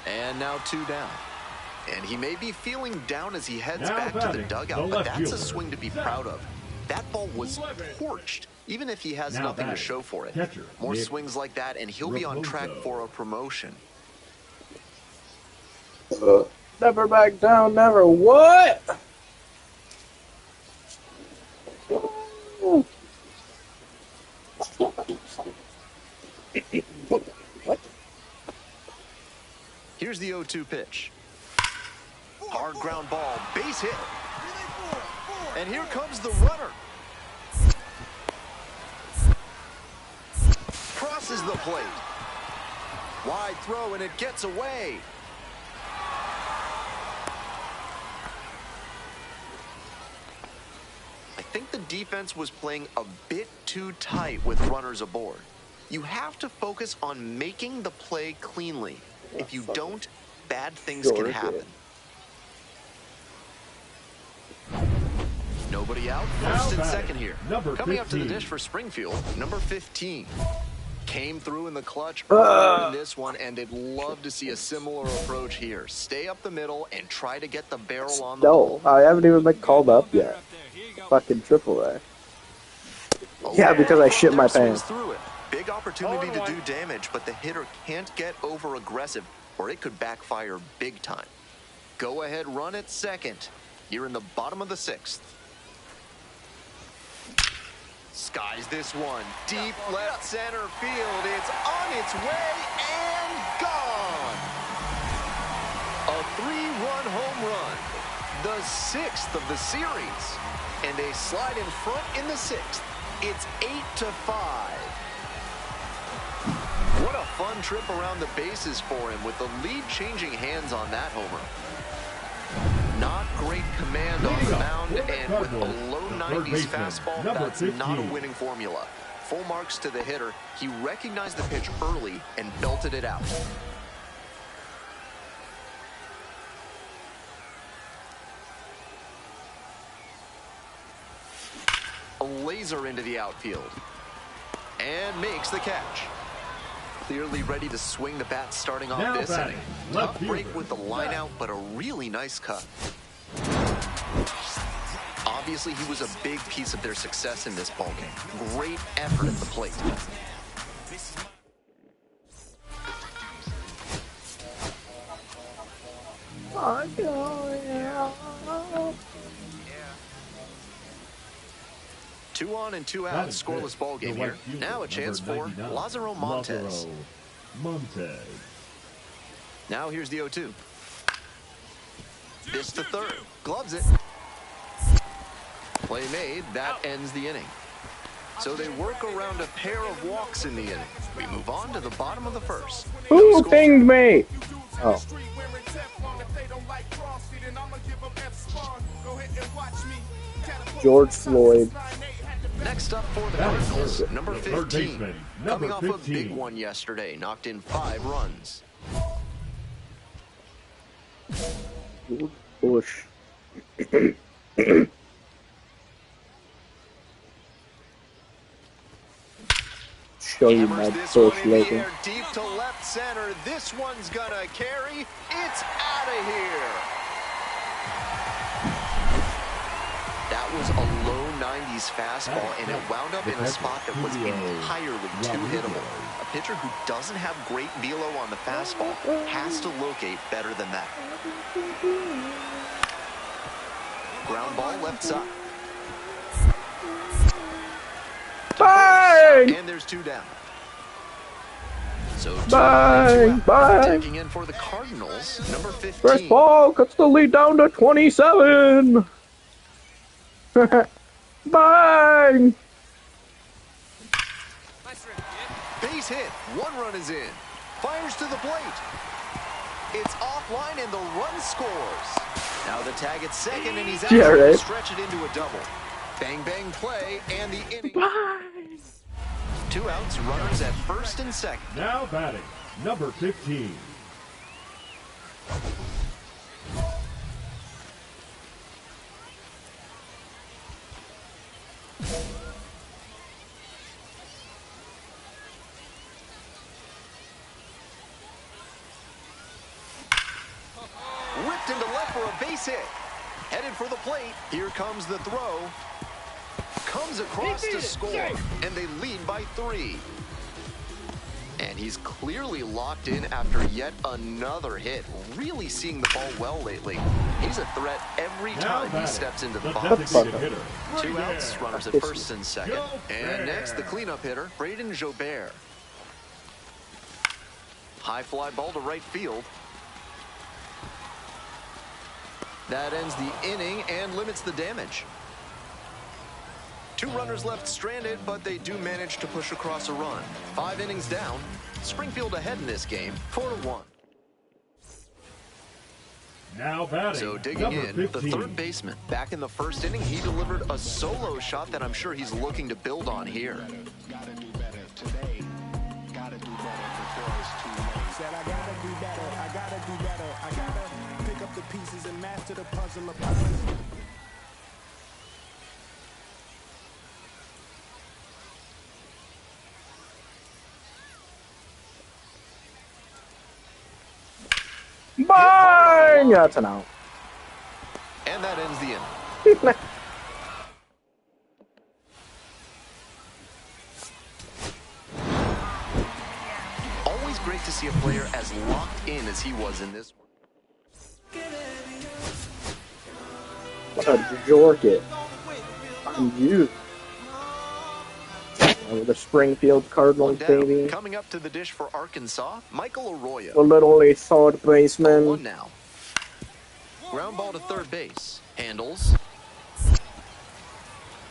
[SPEAKER 1] And now 2 down. And he may be feeling down as he heads back to the dugout, but that's a swing to be proud of. That ball was torched, even if he has nothing to show for it. More swings like that, and he'll be on track for a promotion.
[SPEAKER 2] Never back down, never what?
[SPEAKER 1] Here's the 0-2 pitch. Hard ground ball, base hit. And here comes the runner. Crosses the plate. Wide throw, and it gets away. I think the defense was playing a bit too tight with runners aboard. You have to focus on making the play cleanly. If you don't, bad things can happen. Nobody out, first and second here. Coming up to the dish for Springfield, number 15. Came through in the clutch earlier in this one, and they'd love to see a similar approach here. Stay up the middle and try to get the barrel on the ball.
[SPEAKER 2] I haven't even been called up yet. Fucking triple A. Yeah, because I shit my
[SPEAKER 1] Swings
[SPEAKER 2] pants.
[SPEAKER 1] through it. Big opportunity to do damage, but the hitter can't get over aggressive or it could backfire big time. Go ahead run at second. You're in the bottom of the 6th. Skies this one. Deep left center field. It's on its way and gone. A 3-run home run. The 6th of the series. And a slide in front in the 6th. It's 8-5. What a fun trip around the bases for him with the lead changing hands on that homer. Not great command on the mound, and with a low 90s fastball, that's not a winning formula. Full marks to the hitter. He recognized the pitch early and belted it out. A laser into the outfield. And makes the catch. Clearly ready to swing the bat starting off this inning. Tough break with the line out, but a really nice cut. Obviously, he was a big piece of their success in this ballgame. Great effort at the plate. Two on and two out, scoreless ball game here. Now a chance for Lázaro Montes. Now here's the 0-2. This to third. Gloves it. Play made. That ends the inning. So they work around a pair of walks in the inning. We move on to the bottom of the 1st.
[SPEAKER 2] Who pinged me? Oh. George Floyd.
[SPEAKER 1] Next up for the Cardinals, number 15. Coming off a big one yesterday, knocked in 5 runs.
[SPEAKER 2] Bush. Show you my Bush, Logan.
[SPEAKER 1] Deep to left center. This one's gonna carry. It's out of here. That was a low 90s fastball, and it wound up in a spot that was entirely too hittable. A pitcher who doesn't have great velo on the fastball has to locate better than that. Ground ball left side.
[SPEAKER 2] Bang!
[SPEAKER 1] And there's 2 down. So
[SPEAKER 2] Bang! Bang!
[SPEAKER 1] taking in for the Cardinals, number 15.
[SPEAKER 2] First ball cuts the lead down to 27. Bang!
[SPEAKER 1] Base hit. 1 run is in. Fires to the plate. It's offline and the run scores. Now the tag at second and he's out to stretch it into a double. Bang, bang play and the inning.
[SPEAKER 2] Bang!
[SPEAKER 1] 2 outs, runners at first and second.
[SPEAKER 3] Now batting, number 15.
[SPEAKER 1] Ripped into left for a base hit. Headed for the plate. Here comes the throw. Comes across to score, and they lead by 3. And he's clearly locked in after yet another hit. Really seeing the ball well lately. He's a threat every time he steps into the box. 2 outs, runners at first and second. And next, the cleanup hitter, Braden Jobert. High fly ball to right field. That ends the inning and limits the damage. 2 runners left stranded, but they do manage to push across a run. 5 innings down. Springfield ahead in this game, 4-1.
[SPEAKER 3] Now batting,
[SPEAKER 1] so digging in, 15. The third baseman. Back in the first inning, he delivered a solo shot that I'm sure he's looking to build on here.
[SPEAKER 6] Gotta do better today. Gotta do better before it's too late. Said I gotta do better. I gotta do better. I gotta pick up the pieces and master the puzzle of puzzles.
[SPEAKER 2] Bang! Yeah, that's an out.
[SPEAKER 1] And that ends the inning. like to see a player as locked in as he was in this one.
[SPEAKER 2] Jork it. On you. Over the Springfield Cardinals, baby.
[SPEAKER 1] Coming up to the dish for Arkansas, Michael Arroyo.
[SPEAKER 2] The little third baseman.
[SPEAKER 1] 1 now. Ground ball to third base. Handles.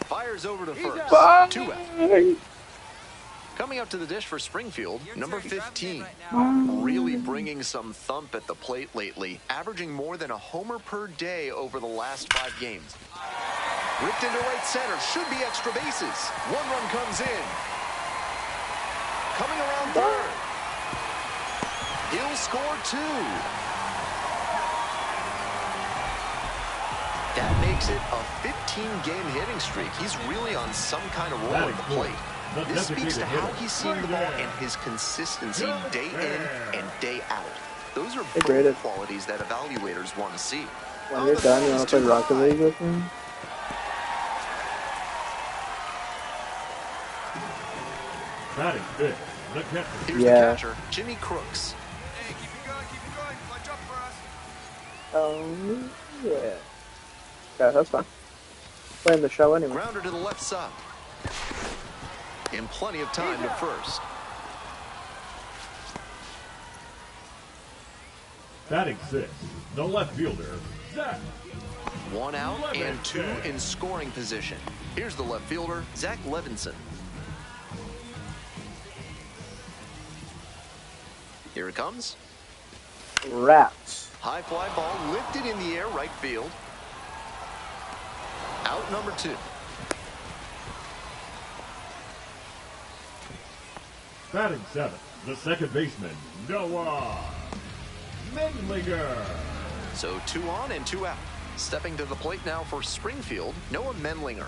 [SPEAKER 1] Fires over to first.
[SPEAKER 2] Bye.
[SPEAKER 1] 2 out. Coming up to the dish for Springfield, number 15. Really bringing some thump at the plate lately, averaging more than a homer per day over the last 5 games. Ripped into right center, should be extra bases. 1 run comes in. Coming around third. He'll score 2. That makes it a 15-game hitting streak. He's really on some kind of roll at the plate. This speaks to how he's seeing the ball and his consistency day in and day out. Those are both qualities that evaluators want to see.
[SPEAKER 2] When you're done, you want to play Rocket League with me?
[SPEAKER 3] That is good. The catcher.
[SPEAKER 1] Here's the catcher, Jimmy Crooks.
[SPEAKER 4] Hey, keep it going. Watch up for us.
[SPEAKER 2] Yeah. Yeah, that's fine. Playing the show anyway.
[SPEAKER 1] Grounder to the left side. And plenty of time to first.
[SPEAKER 3] Batting 6, the left fielder, Zach.
[SPEAKER 1] 1 out and 2 in scoring position. Here's the left fielder, Zach Levinson. Here it comes.
[SPEAKER 2] Rats.
[SPEAKER 1] High fly ball lifted in the air, right field. Out number 2.
[SPEAKER 3] Batting 7, the second baseman, Noah Mendlinger.
[SPEAKER 1] So 2 on and 2 out. Stepping to the plate now for Springfield, Noah Mendlinger.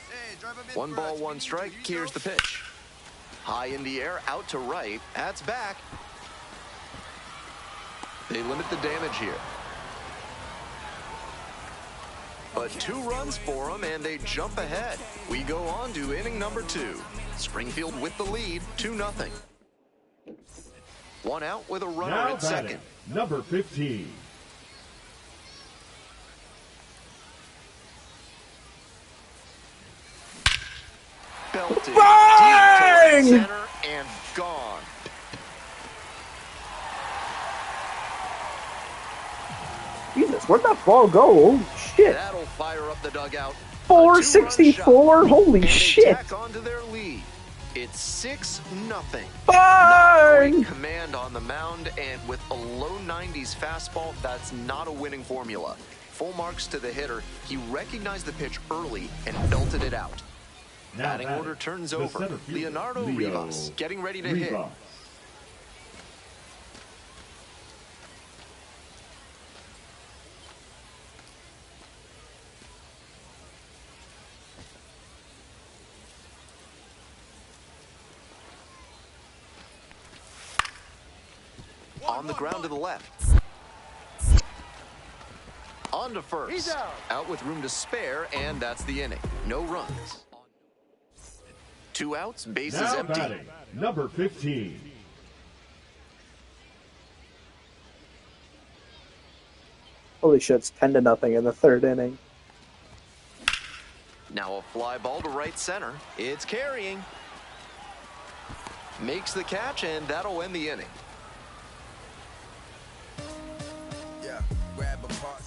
[SPEAKER 4] Hey, drive him in
[SPEAKER 1] 1 ball,
[SPEAKER 4] first.
[SPEAKER 1] 1 strike. Here's the pitch. High in the air, out to right. That's back. They limit the damage here. But 2 runs for them, and they jump ahead. We go on to inning number 2. Springfield with the lead, 2-0. 1 out with a runner
[SPEAKER 3] Now
[SPEAKER 1] at second.
[SPEAKER 3] Number 15.
[SPEAKER 1] Belted.
[SPEAKER 2] Bang!
[SPEAKER 1] Deep to right center and gone.
[SPEAKER 2] Jesus, where'd that ball go? Holy shit.
[SPEAKER 1] That'll fire up the dugout.
[SPEAKER 2] 464? Holy shit.
[SPEAKER 1] Back onto their lead. It's 6-0.
[SPEAKER 2] Bang!
[SPEAKER 1] Great command on the mound, and with a low 90s fastball, that's not a winning formula. Full marks to the hitter. He recognized the pitch early and belted it out. Batting order turns over. Leonardo Rivas getting ready to hit. On the ground to the left. On to first.
[SPEAKER 4] He's out.
[SPEAKER 1] With room to spare, and that's the inning. No runs. 2 outs, bases
[SPEAKER 3] Now
[SPEAKER 1] empty.
[SPEAKER 3] batting, number 15.
[SPEAKER 2] Holy shit, it's 10-0 in the 3rd inning.
[SPEAKER 1] Now a fly ball to right center. It's carrying. Makes the catch, and that'll end the inning.
[SPEAKER 4] Yeah, grab a pot.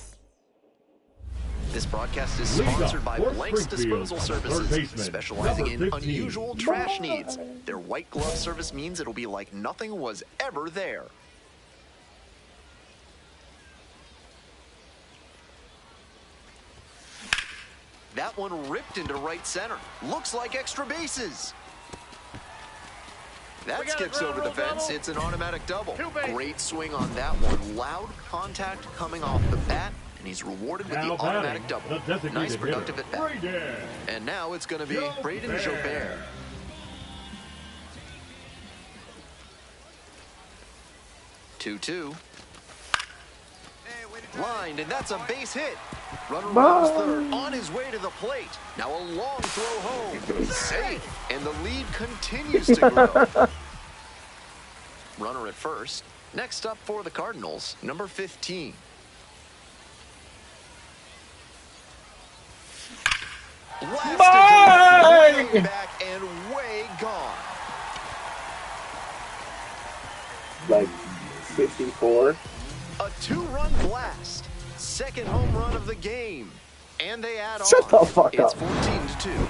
[SPEAKER 1] This broadcast is
[SPEAKER 3] Lead
[SPEAKER 1] sponsored
[SPEAKER 3] off
[SPEAKER 1] by
[SPEAKER 3] for
[SPEAKER 1] Blank's
[SPEAKER 3] Springfield,
[SPEAKER 1] Disposal
[SPEAKER 3] third
[SPEAKER 1] Services,
[SPEAKER 3] baseman,
[SPEAKER 1] specializing in
[SPEAKER 3] number 15.
[SPEAKER 1] unusual trash needs. Their white glove service means it'll be like nothing was ever there. That one ripped into right center. Looks like extra bases. That skips over the fence. It's an automatic double. Great swing on that one. Loud contact coming off the bat, and he's rewarded with the automatic double. Nice productive at bat. And now it's going to be Braden Jobert. Lined, and that's a base hit. Runner runs third on his way to the plate. Now a long throw home. Safe, and the lead continues to grow. Runner at first. Next up for the Cardinals, number 15. Blasted way back and way gone.
[SPEAKER 2] Like 54.
[SPEAKER 1] A two-run blast. Second home run of the game. And they add on.
[SPEAKER 2] Shut the fuck
[SPEAKER 1] it's
[SPEAKER 2] up.
[SPEAKER 1] 14-2.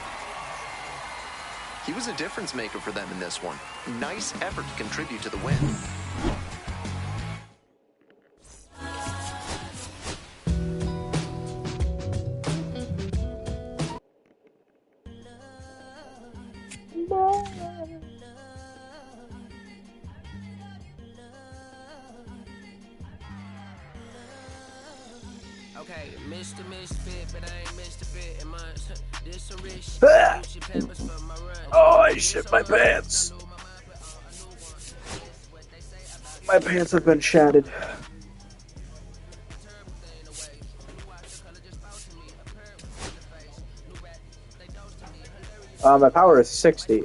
[SPEAKER 1] He was a difference maker for them in this one. Nice effort to contribute to the win.
[SPEAKER 7] Okay, Mr. Misfit, but I ain't Mr. Fit in mine. This some rich shit. Peppers for my run.
[SPEAKER 2] Oh, I shit my pants. My pants have been shattered. My power is 60.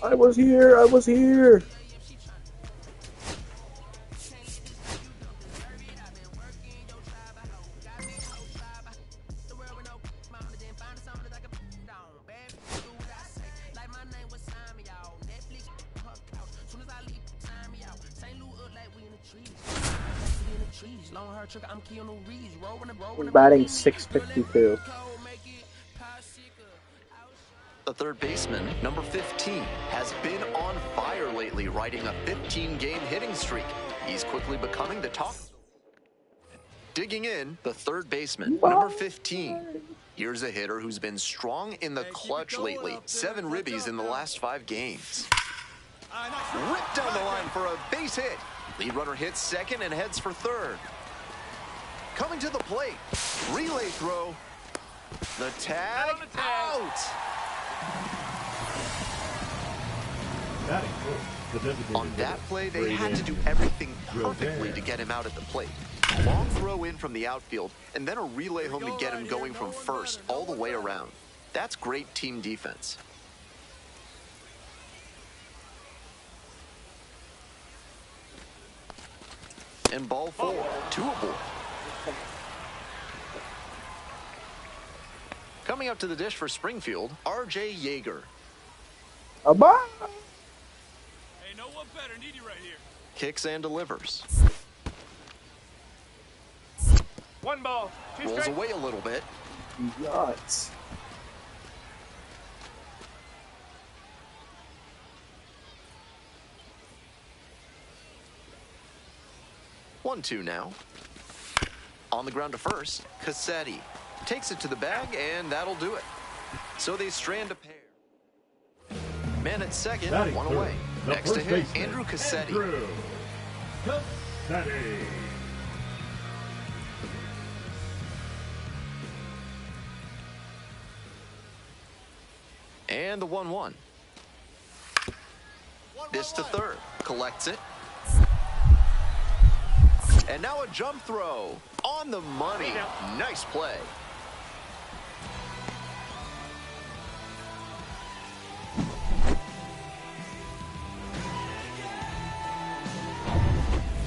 [SPEAKER 2] I was here, I was here. Batting 652.
[SPEAKER 1] The third baseman, number 15, has been on fire lately, riding a 15-game hitting streak. He's quickly becoming the top. Digging in, the third baseman, number 15. Here's a hitter who's been strong in the clutch lately. 7 ribbies in the last 5 games. Ripped down the line for a base hit. Lead runner hits second and heads for third. Coming to the plate. Relay throw. The tag out. On that play, they had to do everything perfectly to get him out at the plate. Long throw in from the outfield, and then a relay home to get him going from first all the way around. That's great team defense. And ball 4, 2 aboard. Coming up to the dish for Springfield, R.J. Yeager.
[SPEAKER 2] Bye.
[SPEAKER 4] Hey, no one better. Need you right here.
[SPEAKER 1] Kicks and delivers.
[SPEAKER 4] 1 ball. 2
[SPEAKER 1] Rolls
[SPEAKER 4] strikes.
[SPEAKER 1] away a little bit.
[SPEAKER 2] Nuts.
[SPEAKER 1] One, 2 now. On the ground to first, Cassetti takes it to the bag, and that'll do it. So they strand a pair. Man at second,
[SPEAKER 3] Batting
[SPEAKER 1] 1
[SPEAKER 3] third,
[SPEAKER 1] away.
[SPEAKER 3] the
[SPEAKER 1] Next to
[SPEAKER 3] first
[SPEAKER 1] hit,
[SPEAKER 3] baseman,
[SPEAKER 1] Andrew Cassetti.
[SPEAKER 3] Andrew Cassetti.
[SPEAKER 1] And the 1-1. This to third. Collects it. And now a jump throw. On the money. Nice play.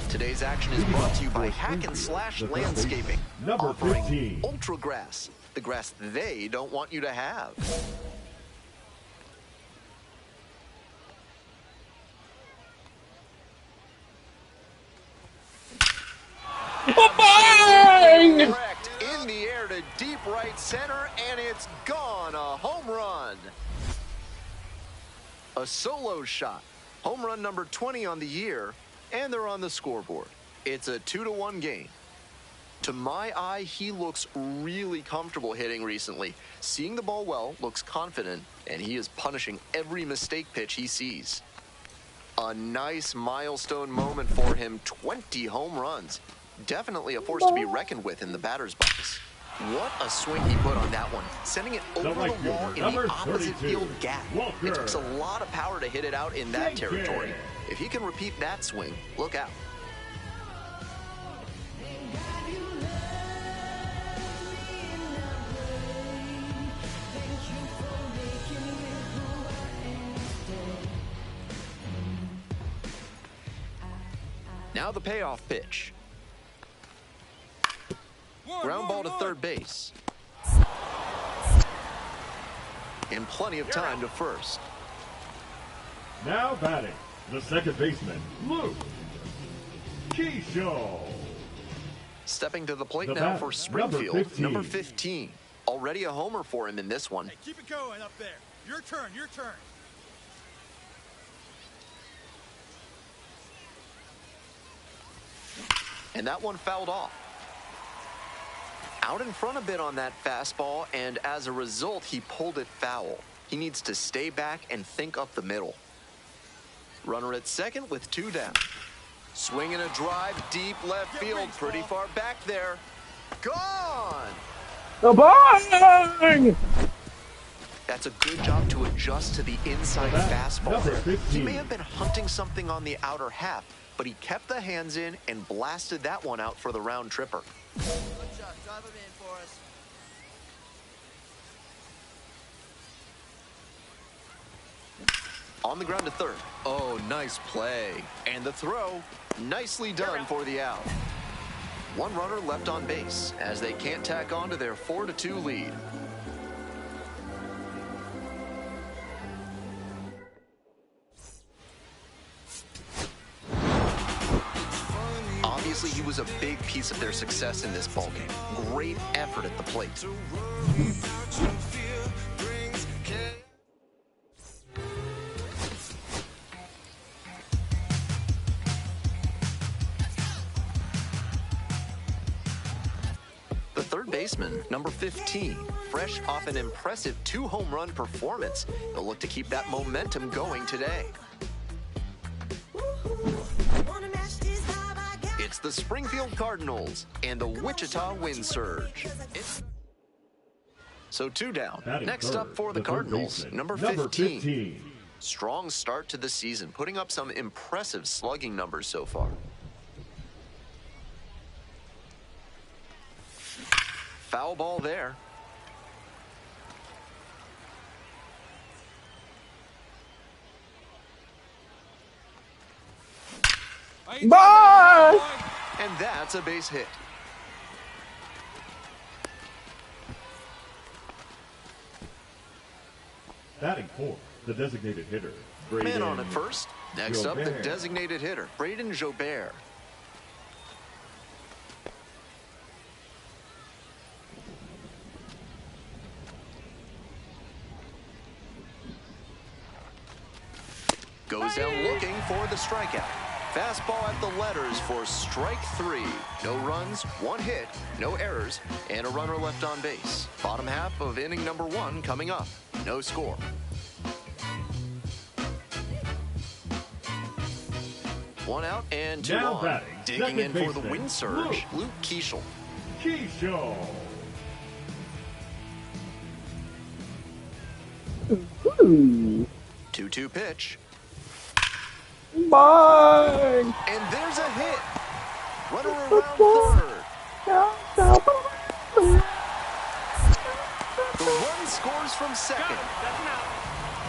[SPEAKER 1] Today's action is brought to you by Hack and Slash Landscaping,
[SPEAKER 3] Number
[SPEAKER 1] offering
[SPEAKER 3] 15.
[SPEAKER 1] Ultra Grass, the grass they don't want you to have.
[SPEAKER 2] Bye.
[SPEAKER 1] Correct. In the air to deep right center, and it's gone. A home run. A solo shot. Home run number 20 on the year, and they're on the scoreboard. It's a 2-1 game. To my eye, he looks really comfortable hitting recently. Seeing the ball well, looks confident, and he is punishing every mistake pitch he sees. A nice milestone moment for him, 20 home runs. Definitely a force to be reckoned with in the batter's box. What a swing he put on that one, sending it over the wall in the opposite field gap. It takes a lot of power to hit it out in that territory. If he can repeat that swing, look out. Now the payoff pitch. Ground ball to third base. And plenty of time to first.
[SPEAKER 3] Now batting, the second baseman, Luke Keyshaw.
[SPEAKER 1] Stepping to the plate now for Springfield, number 15. Already a homer for him in this one.
[SPEAKER 4] Hey, keep it going up there. Your turn, your turn.
[SPEAKER 1] And that one fouled off. Out in front a bit on that fastball, and as a result, he pulled it foul. He needs to stay back and think up the middle. Runner at second with 2 down. Swinging a drive deep left field, pretty far back there. Gone!
[SPEAKER 2] The bang!
[SPEAKER 1] That's a good job to adjust to the inside fastball there. He may have been hunting something on the outer half, but he kept the hands in and blasted that one out for the round tripper.
[SPEAKER 7] Good job. Drive him in for us.
[SPEAKER 1] On the ground to third. Oh, nice play. And the throw, nicely done for the out. One runner left on base as they can't tack on to their 4-2 lead. Obviously, he was a big piece of their success in this ballgame. Great effort at the plate. The third baseman, number 15, fresh off an impressive 2-home run performance. He'll look to keep that momentum going today. It's the Springfield Cardinals and the Wichita Wind Surge. So 2 down. Next up for the Cardinals, number 15. Strong start to the season, putting up some impressive slugging numbers so far. Foul ball there.
[SPEAKER 2] Bye!
[SPEAKER 1] And that's a base hit.
[SPEAKER 3] Batting fourth, the designated hitter,
[SPEAKER 1] Man on at first. Next up, the designated hitter, Braden Jobert. Goes down looking for the strikeout. Fastball at the letters for strike 3. No runs, 1 hit, no errors, and a runner left on base. Bottom half of inning number 1 coming up. No score. One out and 2
[SPEAKER 3] now
[SPEAKER 1] on.
[SPEAKER 3] Batting,
[SPEAKER 1] digging in for the Wind Surge, Luke Keyshaw.
[SPEAKER 3] Keyshaw.
[SPEAKER 1] 2-2 pitch.
[SPEAKER 2] Bang!
[SPEAKER 1] And there's a hit. Runner around third. The run scores from second.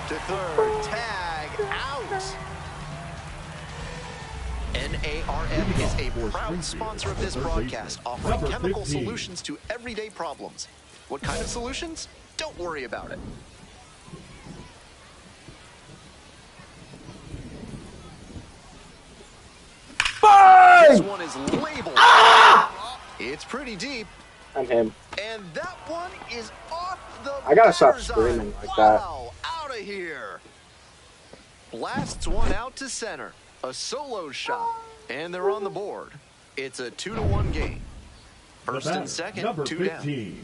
[SPEAKER 1] To third. Tag out. NARM is a proud sponsor of this broadcast, offering chemical solutions to everyday problems. What kind of solutions? Don't worry about it. This one is labeled. It's pretty deep.
[SPEAKER 2] I'm him.
[SPEAKER 1] And that one is off the
[SPEAKER 2] I gotta stop
[SPEAKER 1] batter's
[SPEAKER 2] screaming
[SPEAKER 1] eye.
[SPEAKER 2] like that.
[SPEAKER 1] Wow, out of here. Blasts one out to center. A solo shot. And they're on the board. It's a 2-1 game. First and second,
[SPEAKER 3] number
[SPEAKER 1] 2
[SPEAKER 3] 15.
[SPEAKER 1] down.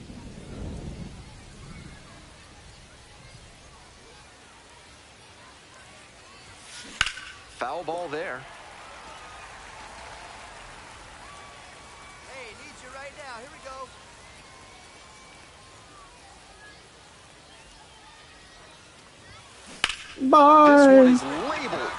[SPEAKER 1] Foul ball there.
[SPEAKER 4] Hey, need you right now. Here we go.
[SPEAKER 2] Bye.
[SPEAKER 1] This one is labeled.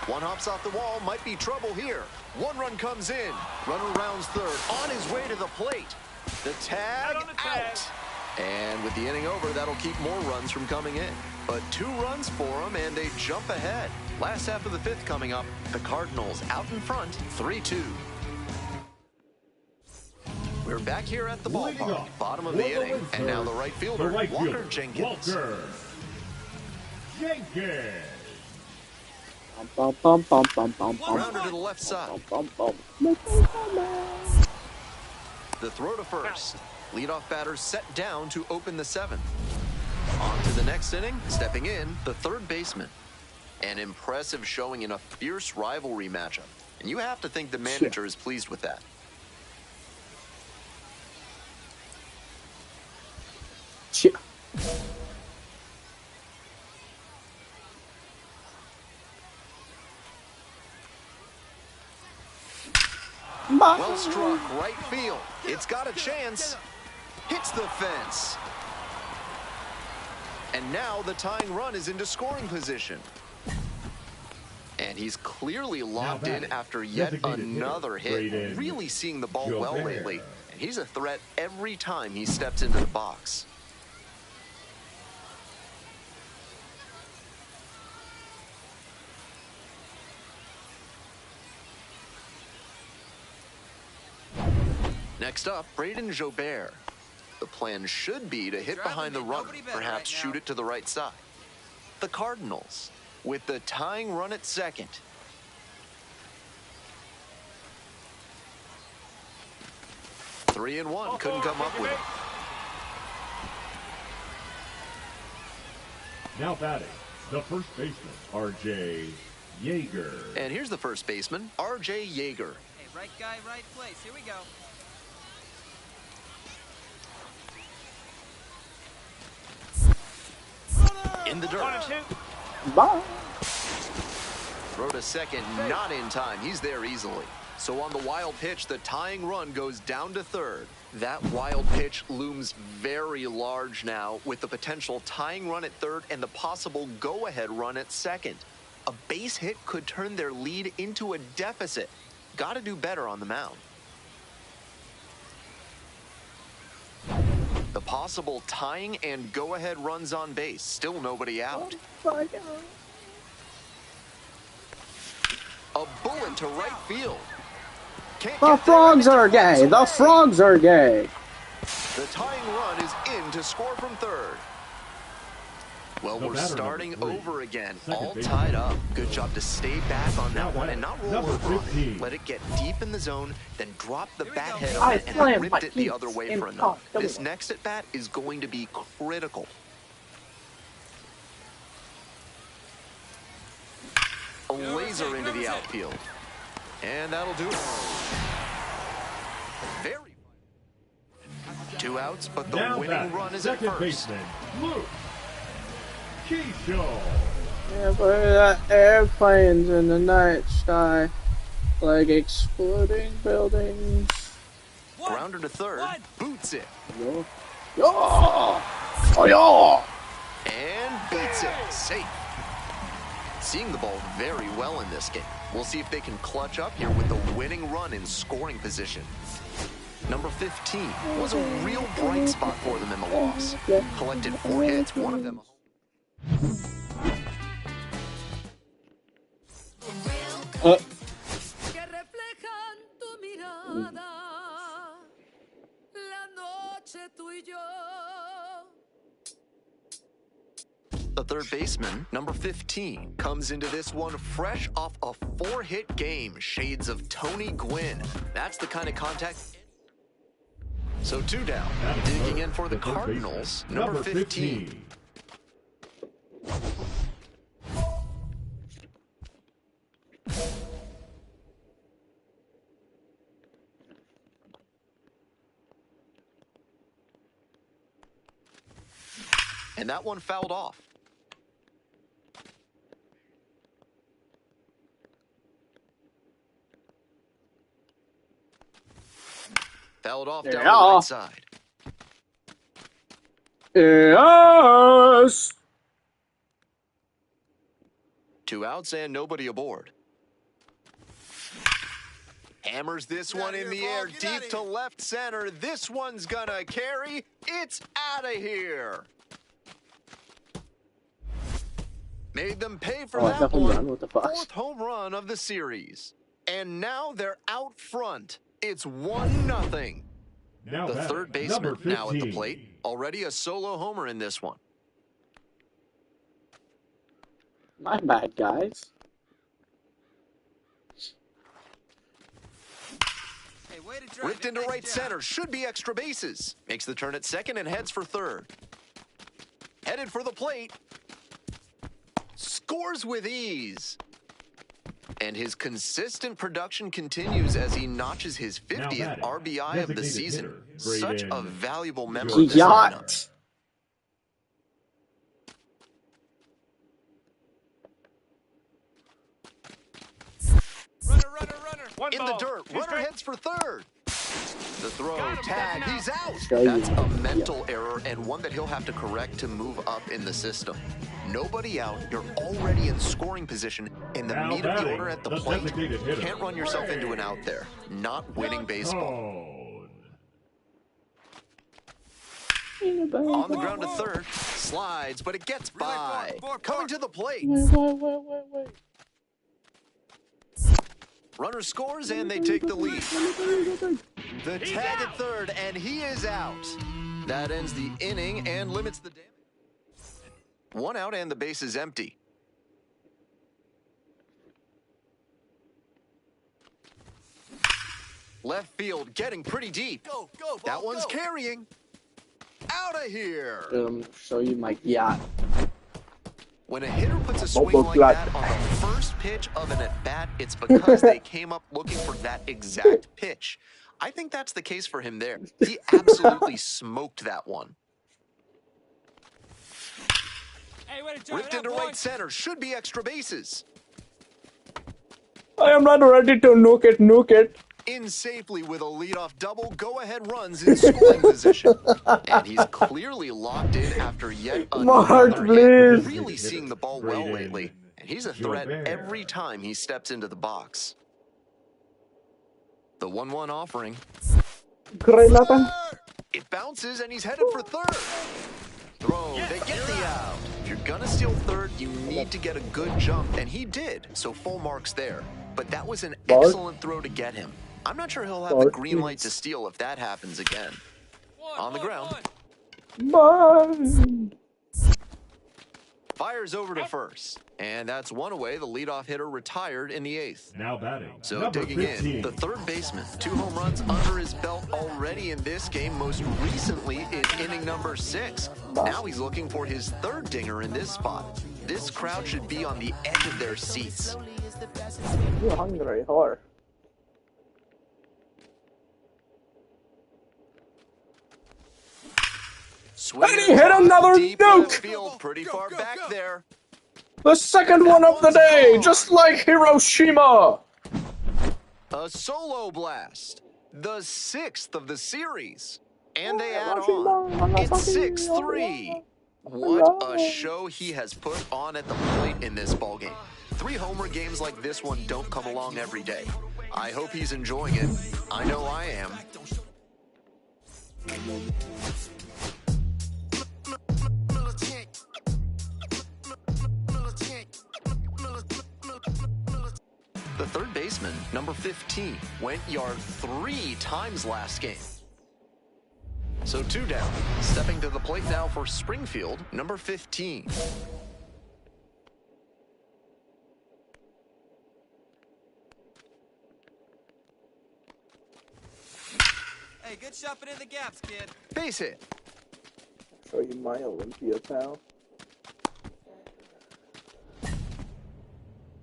[SPEAKER 1] One hops off the wall, might be trouble here. One run comes in. Runner rounds third, on his way to the plate. The tag out. And with the inning over, that'll keep more runs from coming in. But 2 runs for them, and they jump ahead. Last half of the 5th coming up. The Cardinals out in front, 3-2. We're back here at the ballpark, bottom of the inning, and now the right fielder, Walker Jenkins.
[SPEAKER 3] Walker Jenkins.
[SPEAKER 1] Grounded to the left side. The throw to first. Leadoff batter set down to open the 7th. On to the next inning, stepping in, the third baseman. An impressive showing in a fierce rivalry matchup. And you have to think the manager is pleased with that.
[SPEAKER 2] Shit.
[SPEAKER 1] Well struck, right field. It's got a chance. Hits the fence. And now the tying run is into scoring position. And he's clearly locked in after yet another hit. Really seeing the ball well lately. And he's a threat every time he steps into the box. Next up, Braden Jobert. The plan should be to hit behind the runner, perhaps shoot it to the right side. The Cardinals, with the tying run at second. Three and one, couldn't come up with it.
[SPEAKER 3] Now batting, the first baseman, R.J. Yeager.
[SPEAKER 1] And here's the first baseman, R.J. Yeager.
[SPEAKER 4] Hey, right guy, right place. Here we go.
[SPEAKER 1] In the dirt.
[SPEAKER 4] 1 and 2.
[SPEAKER 2] Bye.
[SPEAKER 1] Throw to second, not in time. He's there easily. So on the wild pitch, the tying run goes down to third. That wild pitch looms very large now, with the potential tying run at third and the possible go-ahead run at second. A base hit could turn their lead into a deficit. Got to do better on the mound. The possible tying and go-ahead runs on base. Still nobody out. A bullet to right field.
[SPEAKER 2] The frogs are gay. The frogs are gay.
[SPEAKER 1] The tying run is in to score from third. Well, we're starting over again, all tied up. Good job to stay back on that one and not roll over on it. Let it get deep in the zone, then drop the bat head on it and ripped it the other way for a knock. This next at bat is going to be critical. A laser into the outfield. And that'll do it. Very. 2 outs, but the winning run is at first.
[SPEAKER 3] Baseman, Luke Keyshaw.
[SPEAKER 2] Yeah, but airplanes in the night sky, like exploding buildings.
[SPEAKER 1] Grounder to third, boots it.
[SPEAKER 2] Yo. Yo. Oh, yo.
[SPEAKER 1] And beats it, safe. Seeing the ball very well in this game. We'll see if they can clutch up here with the winning run in scoring position. Number 15 was a real bright spot for them in the loss. Collected 4 hits, one of them.
[SPEAKER 5] Que reflejan tu mirada, la noche tú y yo.
[SPEAKER 1] The third baseman, number 15, comes into this one fresh off a 4-hit game. Shades of Tony Gwynn. That's the kind of contact. So 2 down. Digging in for the Cardinals, number 15. And that one fouled off. Fouled off down the right side.
[SPEAKER 2] Yes!
[SPEAKER 1] 2 outs and nobody aboard. Hammers this one in the air deep to left center. This one's gonna carry. It's out of here. Made them pay for that one.
[SPEAKER 2] What the fuck?
[SPEAKER 1] 4th home run of the series. And now they're out front. It's 1-0. The third baseman now at the plate. Already a solo homer in this one.
[SPEAKER 2] My bad, guys.
[SPEAKER 4] Hey, way to drive.
[SPEAKER 1] Ripped into right center. Should be extra bases. Makes the turn at second and heads for third. Headed for the plate. Scores with ease. And his consistent production continues as he notches his 50th RBI of the season. Such a valuable member of this lineup.
[SPEAKER 4] Runner.
[SPEAKER 1] In the dirt. Runner heads for third. The throw, tag, he's out. That's a mental error and one that he'll have to correct to move up in the system. Nobody out, you're already in scoring position in the meat of the order at the plate. Can't run yourself into an out there. Not winning baseball. On the ground to third, slides, but it gets by. Coming to the plate.
[SPEAKER 2] Wait.
[SPEAKER 1] Runner scores and they take the lead. The tag at third, and he is out. That ends the inning and limits the damage. 1 out and the base is empty. Left field getting pretty deep. That one's carrying. Out of here.
[SPEAKER 2] Show you my yacht.
[SPEAKER 1] When a hitter puts a swing like that on the first pitch of an at-bat, it's because they came up looking for that exact pitch. I think that's the case for him there. He absolutely smoked that one.
[SPEAKER 4] Hey, way to drive.
[SPEAKER 1] Ripped into right center. Should be extra bases.
[SPEAKER 2] I am not ready to nuke it.
[SPEAKER 1] In safely with a leadoff double, go-ahead runs in scoring position. And he's clearly locked in after yet another hit. Really seeing the ball well lately. And he's a threat every time he steps into the box. The 1-1 offering.
[SPEAKER 2] Great, Nathan.
[SPEAKER 1] It bounces and he's headed for third. Throw, they get the out. If you're gonna steal third, you need to get a good jump, and he did, so full marks there. But that was an excellent throw to get him. I'm not sure he'll have the green light to steal if that happens again. On the ground. Fires over to first. And that's one away. The leadoff hitter retired in the 8th.
[SPEAKER 3] Now batting.
[SPEAKER 1] So digging in, the third baseman. 2 home runs under his belt already in this game, most recently in inning number 6. Now he's looking for his 3rd dinger in this spot. This crowd should be on the edge of their seats.
[SPEAKER 2] You're hungry, whore.
[SPEAKER 1] And
[SPEAKER 2] he hit another nuke!
[SPEAKER 1] Field, pretty far back there.
[SPEAKER 2] The second one of the day, just like Hiroshima!
[SPEAKER 1] A solo blast. The 6th of the series. And they add on. It's 6-3. What a show he has put on at the plate in this ballgame. 3 homer games like this one don't come along every day. I hope he's enjoying it. I know I am. The third baseman, number 15, went yard 3 times last game. So 2 down. Stepping to the plate now for Springfield, number 15.
[SPEAKER 4] Hey, good shuffling in the gaps, kid.
[SPEAKER 1] Base hit.
[SPEAKER 2] Show you my Olympia, pal.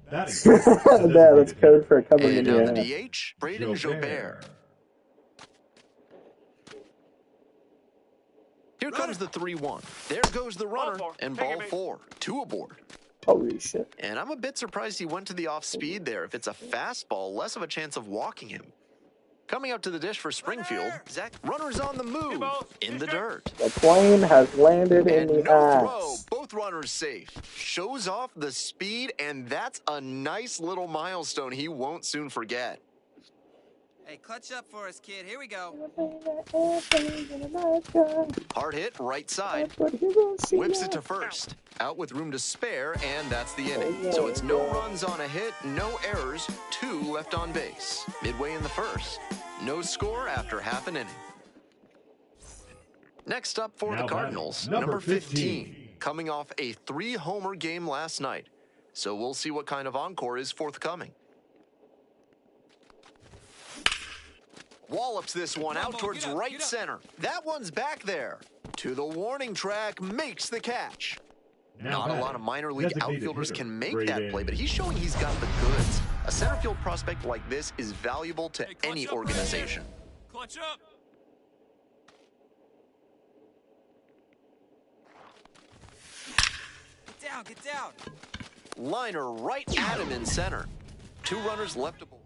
[SPEAKER 2] That's code for coming in
[SPEAKER 1] here. And
[SPEAKER 2] the
[SPEAKER 1] down the DH, Braden Jobert. Here comes the 3-1. There goes the runner, and ball 4. 2 aboard.
[SPEAKER 2] Holy shit.
[SPEAKER 1] And I'm a bit surprised he went to the off-speed there. If it's a fastball, less of a chance of walking him. Coming up to the dish for Springfield, Zach, runner's on the move, in the dirt.
[SPEAKER 2] The plane has landed in the ass.
[SPEAKER 1] Throw, both runners safe. Shows off the speed, and that's a nice little milestone he won't soon forget.
[SPEAKER 7] Hey, clutch up for us, kid. Here we go.
[SPEAKER 1] Hard hit, right side. Whips it to first. Out with room to spare, and that's the inning. So it's no runs on a hit, no errors, 2 left on base. Midway in the first. No score after half an inning. Next up for the Cardinals, number 15. Coming off a 3-homer game last night. So we'll see what kind of encore is forthcoming. Wallops this one out towards right center. That one's back there. To the warning track, makes the catch. Not a lot of minor league outfielders can make that play, but he's showing he's got the goods. A center field prospect like this is valuable to any organization.
[SPEAKER 4] Clutch up.
[SPEAKER 7] Get down, get down.
[SPEAKER 1] Liner right at him in center. 2 runners left to bowl.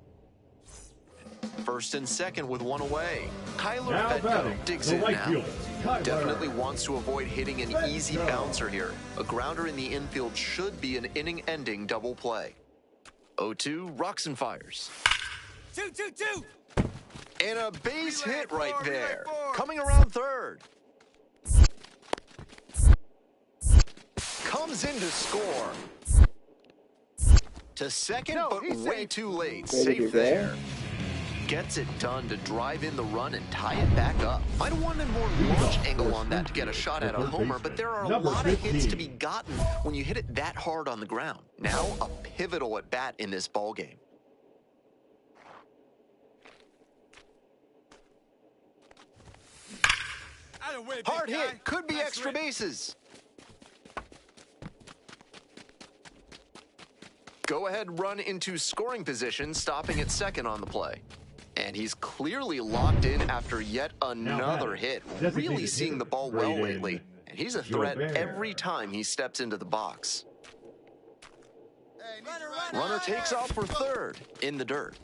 [SPEAKER 1] First and second with 1 away. Kyler Fedko digs in now. Definitely wants to avoid hitting an easy bouncer here. A grounder in the infield should be an inning-ending double play. 0-2, rocks and fires.
[SPEAKER 7] 2-2-2.
[SPEAKER 1] And a base hit right there. Coming around third. Comes in to score. To second, but way too late. Safe there. Gets it done to drive in the run and tie it back up. Might have wanted more launch angle on that to get a shot at a homer, but there are a lot of hits to be gotten when you hit it that hard on the ground. Now a pivotal at bat in this ball game. Hard hit, could be extra bases. Go ahead run into scoring position, stopping at second on the play. And he's clearly locked in after yet another hit. Really seeing the ball well lately. And he's a threat every time he steps into the box. Runner takes off for third in the dirt.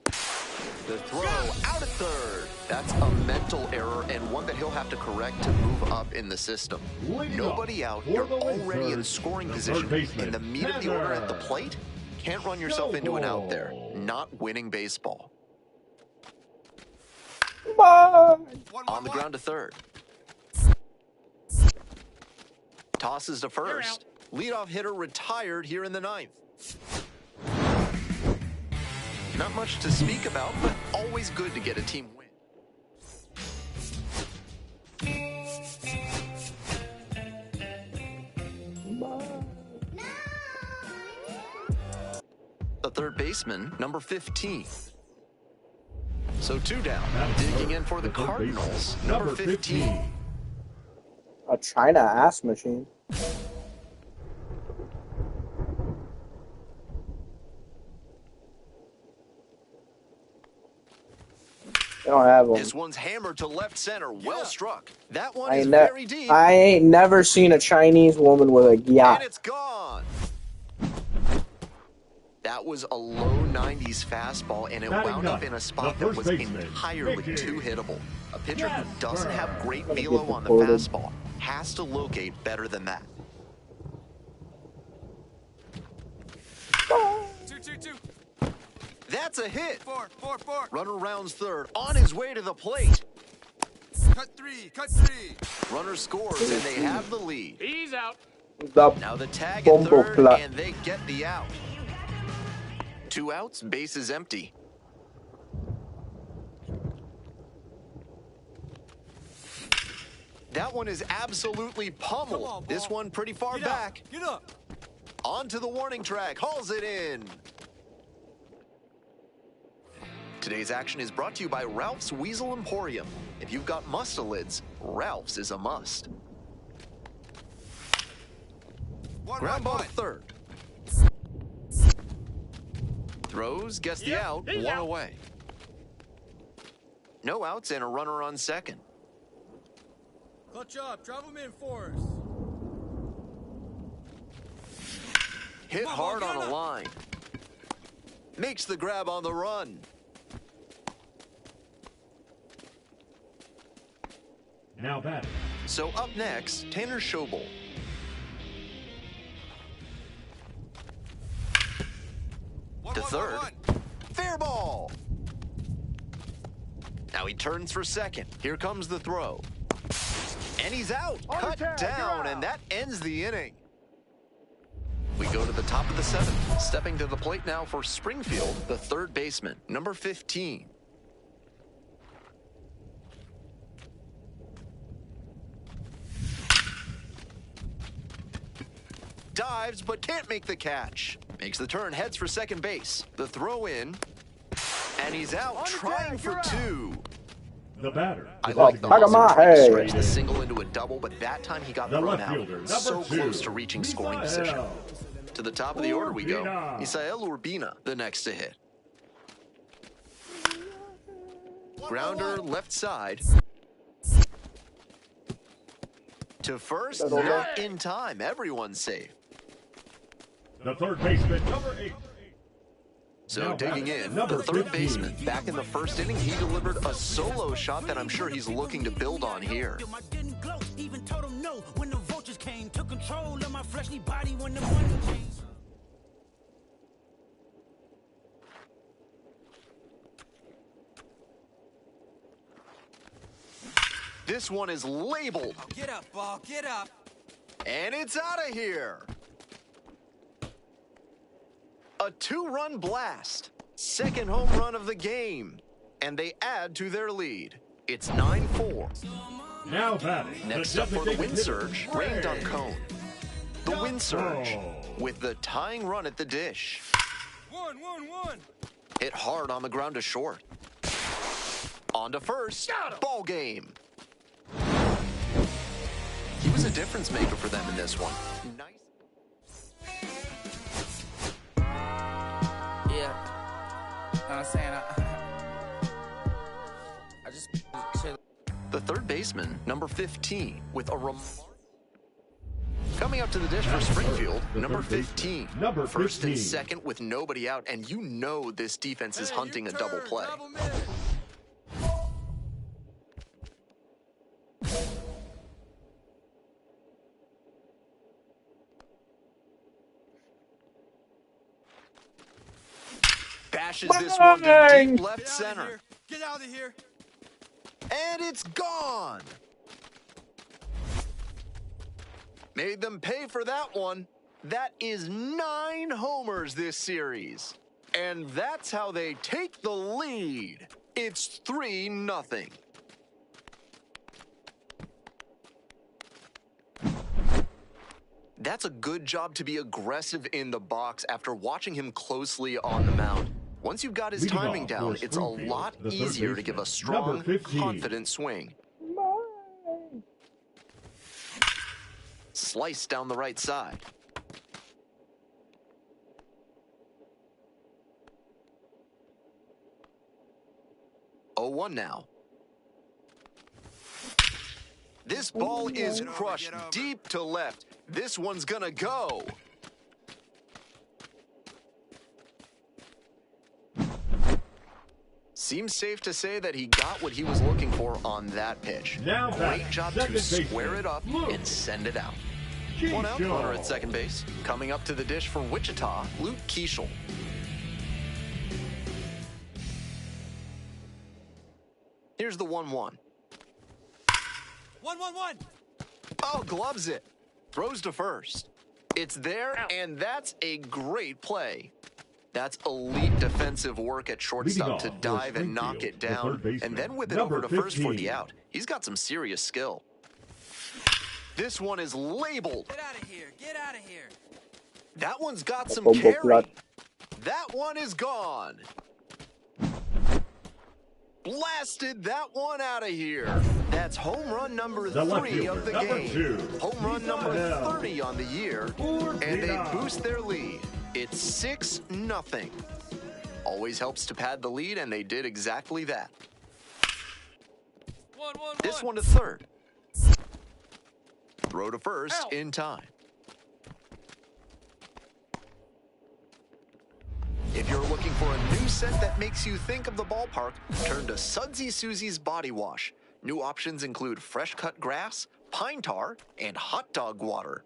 [SPEAKER 1] The throw out at third. That's a mental error and one that he'll have to correct to move up in the system. Nobody out. You're already in scoring position. In the meat of the order at the plate, can't run yourself into an out there. Not winning baseball. On the ground to third. Tosses to first. Leadoff hitter retired here in the 9th. Not much to speak about, but always good to get a team win. The third baseman, number 15. So 2 down. Digging in for the Cardinals, number 15.
[SPEAKER 2] A China ass machine. They don't have them.
[SPEAKER 1] This one's hammered to left center. Well struck. That one is very deep.
[SPEAKER 2] I ain't never seen a Chinese woman with a yacht.
[SPEAKER 1] And it's gone. That was a low 90s fastball, and it wound up in a spot that was entirely too hittable. A pitcher who doesn't have great velo on the fastball has to locate better than that.
[SPEAKER 7] 2-2-2.
[SPEAKER 1] That's a hit.
[SPEAKER 7] 4.
[SPEAKER 1] Runner rounds third, on his way to the plate.
[SPEAKER 7] Cut 3.
[SPEAKER 1] Runner scores, and they have the lead.
[SPEAKER 4] He's out.
[SPEAKER 1] Now the tag at third, and they get the out. 2 outs, bases empty. That one is absolutely pummeled. This one pretty far back.
[SPEAKER 7] Get up.
[SPEAKER 1] Onto the warning track, hauls it in. Today's action is brought to you by Ralph's Weasel Emporium. If you've got mustelids, Ralph's is a must. Ground ball to third. Throws, gets the out, 1 away. No outs and a runner on second.
[SPEAKER 4] Clutch up. Drive him in for us.
[SPEAKER 1] Hit hard on a line. Makes the grab on the run.
[SPEAKER 3] Now batting.
[SPEAKER 1] So up next, Tanner Schobel. To third. Fair ball. Now he turns for second. Here comes the throw. And he's out. Cut down, and that ends the inning. We go to the top of the seventh. Stepping to the plate now for Springfield, the third baseman, number 15. Dives, but can't make the catch. Makes the turn, heads for second base. The throw in, and he's out trying for two.
[SPEAKER 3] The batter.
[SPEAKER 1] I like the hustle trying to stretch the single into a double, but that time he got thrown out. So close to reaching scoring position. To the top of the order we go. Isael Urbina, the next to hit. Grounder left side. To first, not in time. Everyone's safe.
[SPEAKER 3] The third baseman, number 8.
[SPEAKER 1] So digging in, the third baseman, back in the first inning, he delivered a solo shot that I'm sure he's looking to build on here. This one is labeled.
[SPEAKER 7] Oh, get up, ball, get up.
[SPEAKER 1] And it's out of here. A 2-run blast. Second home run of the game. And they add to their lead. It's 9-4.
[SPEAKER 3] Now batting.
[SPEAKER 1] Next up for the wind surge, Rain Duncone. The wind surge with the tying run at the dish.
[SPEAKER 4] 1-1-1.
[SPEAKER 1] Hit hard on the ground to short. On to first. Ball game. He was a difference maker for them in this one. Nice.
[SPEAKER 7] Yeah. Know what I'm saying? I just
[SPEAKER 1] The third baseman, number 15, with a coming up to the dish for Springfield, number 15. First and second with nobody out, and you know this defense is hunting a double play. Bashes this one to deep left center.
[SPEAKER 4] Get out of here.
[SPEAKER 1] And it's gone. Made them pay for that one. That is 9 homers this series. And that's how they take the lead. It's 3-0. That's a good job to be aggressive in the box after watching him closely on the mound. Once you've got his timing down, it's a lot easier to give a strong, confident swing. Slice down the right side. Oh, 1 now. This ball is crushed deep to left. This one's gonna go. Seems safe to say that he got what he was looking for on that pitch. Great job to square it up and send it out. 1 out, runner at second base. Coming up to the dish for Wichita, Luke Keeschel. Here's the 1-1.
[SPEAKER 4] 1-1-1.
[SPEAKER 1] Oh, gloves it. Throws to first. It's there, and that's a great play. That's elite defensive work at shortstop to dive and knock it down, and then whip it over to first for the out. He's got some serious skill. This one is labeled.
[SPEAKER 7] get out of here. Get out of here.
[SPEAKER 1] That one's got some carry. That one is gone. Blasted that one out of here. That's home run number 3 of the game. Home run number 30 on the year, and they boost their lead. It's 6-0. Always helps to pad the lead, and they did exactly that.
[SPEAKER 4] 1-1-1.
[SPEAKER 1] This one to third. Throw to first in time. If you're looking for a new scent that makes you think of the ballpark, turn to Sudsy Susie's Body Wash. New options include fresh cut grass, pine tar, and hot dog water.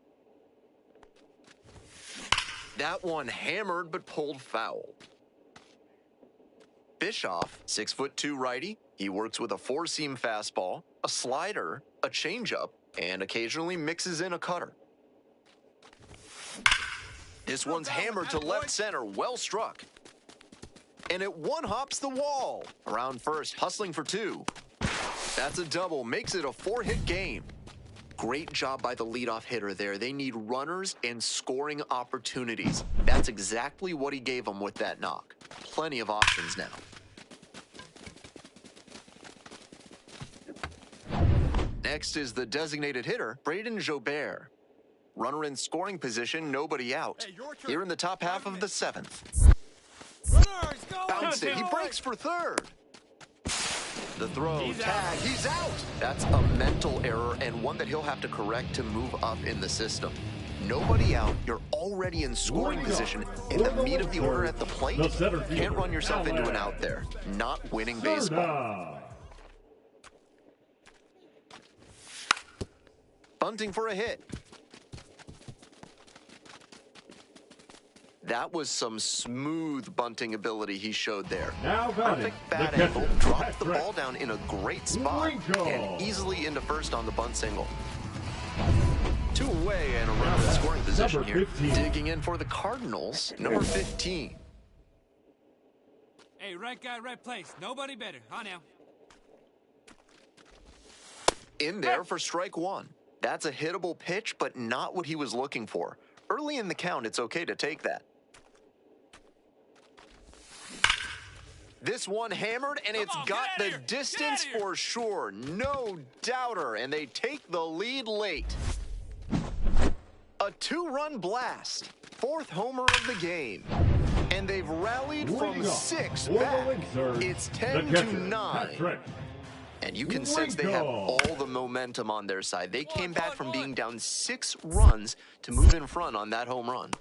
[SPEAKER 1] That one hammered but pulled foul. Bischoff, 6'2" righty. He works with a four-seam fastball, a slider, a changeup, and occasionally mixes in a cutter. This one's hammered to left center, well struck. And it one-hops the wall. Around first, hustling for two. That's a double, makes it a 4-hit game. Great job by the leadoff hitter there. They need runners and scoring opportunities. That's exactly what he gave them with that knock. Plenty of options now. Next is the designated hitter, Braden Jobert. Runner in scoring position, nobody out. Here in the top half of the 7th. Bounced it, he breaks for third. The throw, tag, he's out. That's a mental error and one that he'll have to correct to move up in the system. Nobody out, you're already in scoring position. In the meat of the order at the plate, can't run yourself into an out there. Not winning baseball. Bunting for a hit. That was some smooth bunting ability he showed there. Perfect bat angle, dropped the ball down in a great spot, and easily into first on the bunt single. 2 away and a runner in scoring position here. Digging in for the Cardinals, number 15.
[SPEAKER 4] Hey, right guy, right place. Nobody better. On now.
[SPEAKER 1] In there for strike one. That's a hittable pitch, but not what he was looking for. Early in the count, it's okay to take that. This one hammered, and it's got the distance for sure. No doubter, and they take the lead late. A 2-run blast. 4th homer of the game. And they've rallied from 6 back. It's 10-9. And you can sense they have all the momentum on their side. They came back from being down 6 runs to move in front on that home run.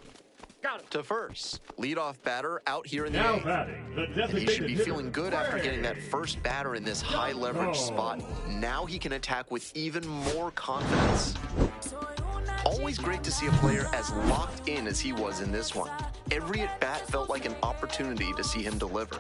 [SPEAKER 1] To first, leadoff batter out here in the 8th. And he should be feeling good after getting that first batter in this high leverage spot. Now he can attack with even more confidence. Always great to see a player as locked in as he was in this one. Every at-bat felt like an opportunity to see him deliver.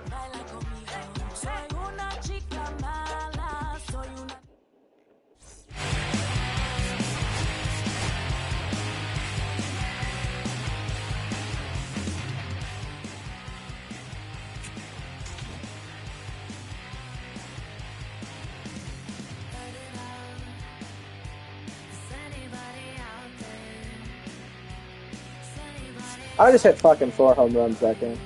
[SPEAKER 2] I just hit fucking 4 home runs that game.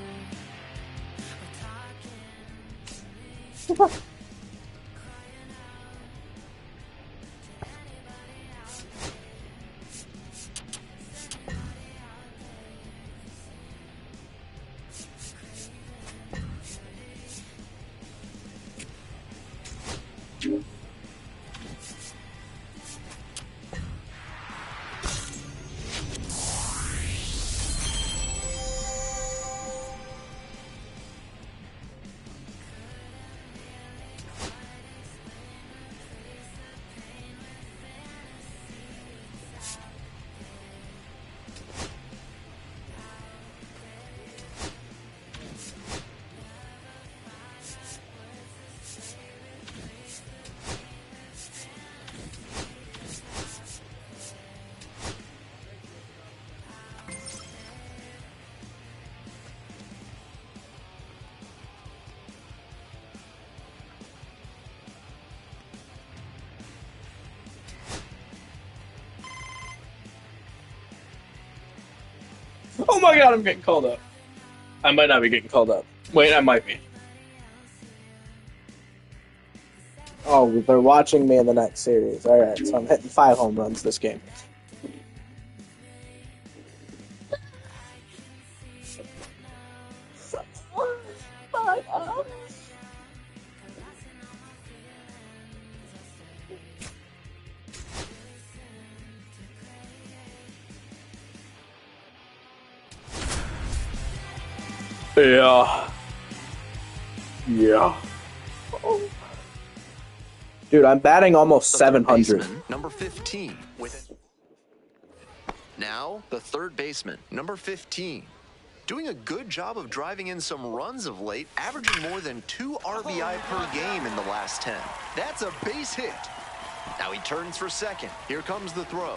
[SPEAKER 2] Oh my god, I'm getting called up. I might not be getting called up. Wait, I might be. Oh, they're watching me in the next series. Alright, so I'm hitting 5 home runs this game. Yeah. Yeah. Dude, I'm batting almost 700.
[SPEAKER 1] Baseman, number 15. Now, the third baseman, number 15. Doing a good job of driving in some runs of late, averaging more than 2 RBI per game in the last 10. That's a base hit. Now he turns for second. Here comes the throw.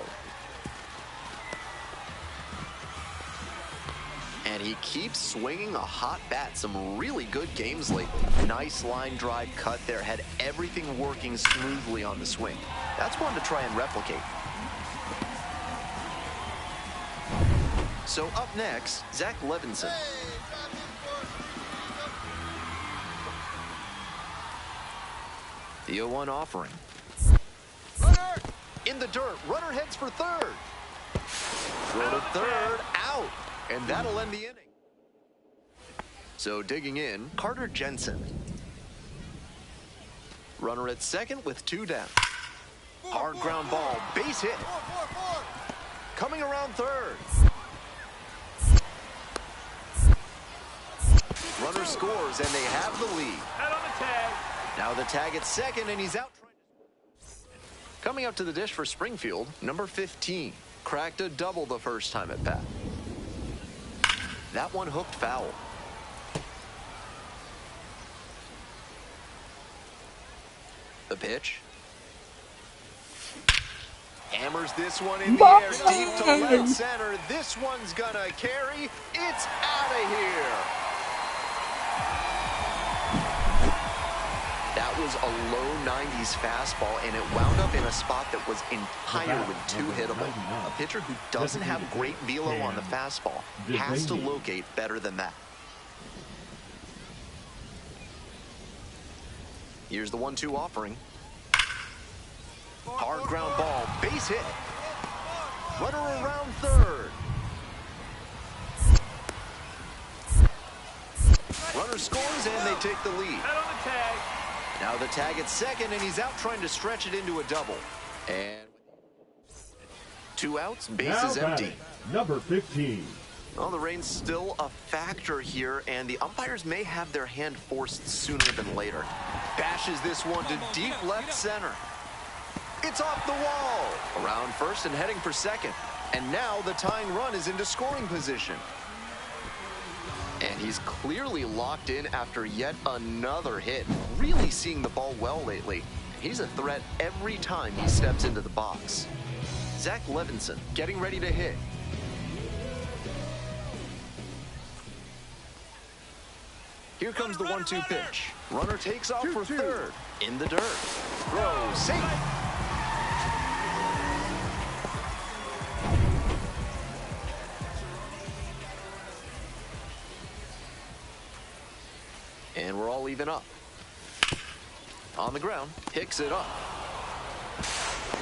[SPEAKER 1] And he keeps swinging a hot bat. Some really good games lately. Nice line drive cut there. Had everything working smoothly on the swing. That's one to try and replicate. So up next, Zach Levinson. The 0-1 offering. Runner! In the dirt. Runner heads for third. Throw to third. Out. And that'll end the inning. So digging in, Carter Jensen. Runner at second with 2 down. Hard ground ball. Base hit. Coming around third. Runner scores, and they have the lead.
[SPEAKER 4] Head on the tag.
[SPEAKER 1] Now the tag at second, and he's out. Coming up to the dish for Springfield, number 15. Cracked a double the first time at bat. That one hooked foul. The pitch. Hammers this one in the air, deep to left center. This one's gonna carry. It's out of here. That was a low 90s fastball, and it wound up in a spot that was entirely too hittable. A pitcher who doesn't have great velo on the fastball has to locate better than that. Here's the 1-2 offering. Hard ground ball, base hit. Runner around third. Runner scores, and they take the lead.
[SPEAKER 4] Head on the tag.
[SPEAKER 1] Now the tag at second, and he's out trying to stretch it into a double. And 2 outs, base is empty.
[SPEAKER 3] Number 15.
[SPEAKER 1] Well, the rain's still a factor here, and the umpires may have their hand forced sooner than later. Bashes this one to deep left center. It's off the wall. Around first and heading for second. And now the tying run is into scoring position. And he's clearly locked in after yet another hit. Really seeing the ball well lately. He's a threat every time he steps into the box. Zach Levinson getting ready to hit. Here comes the 1-2 pitch. Runner takes off for third. In the dirt. Throw, safe. And we're all even up. On the ground, picks it up.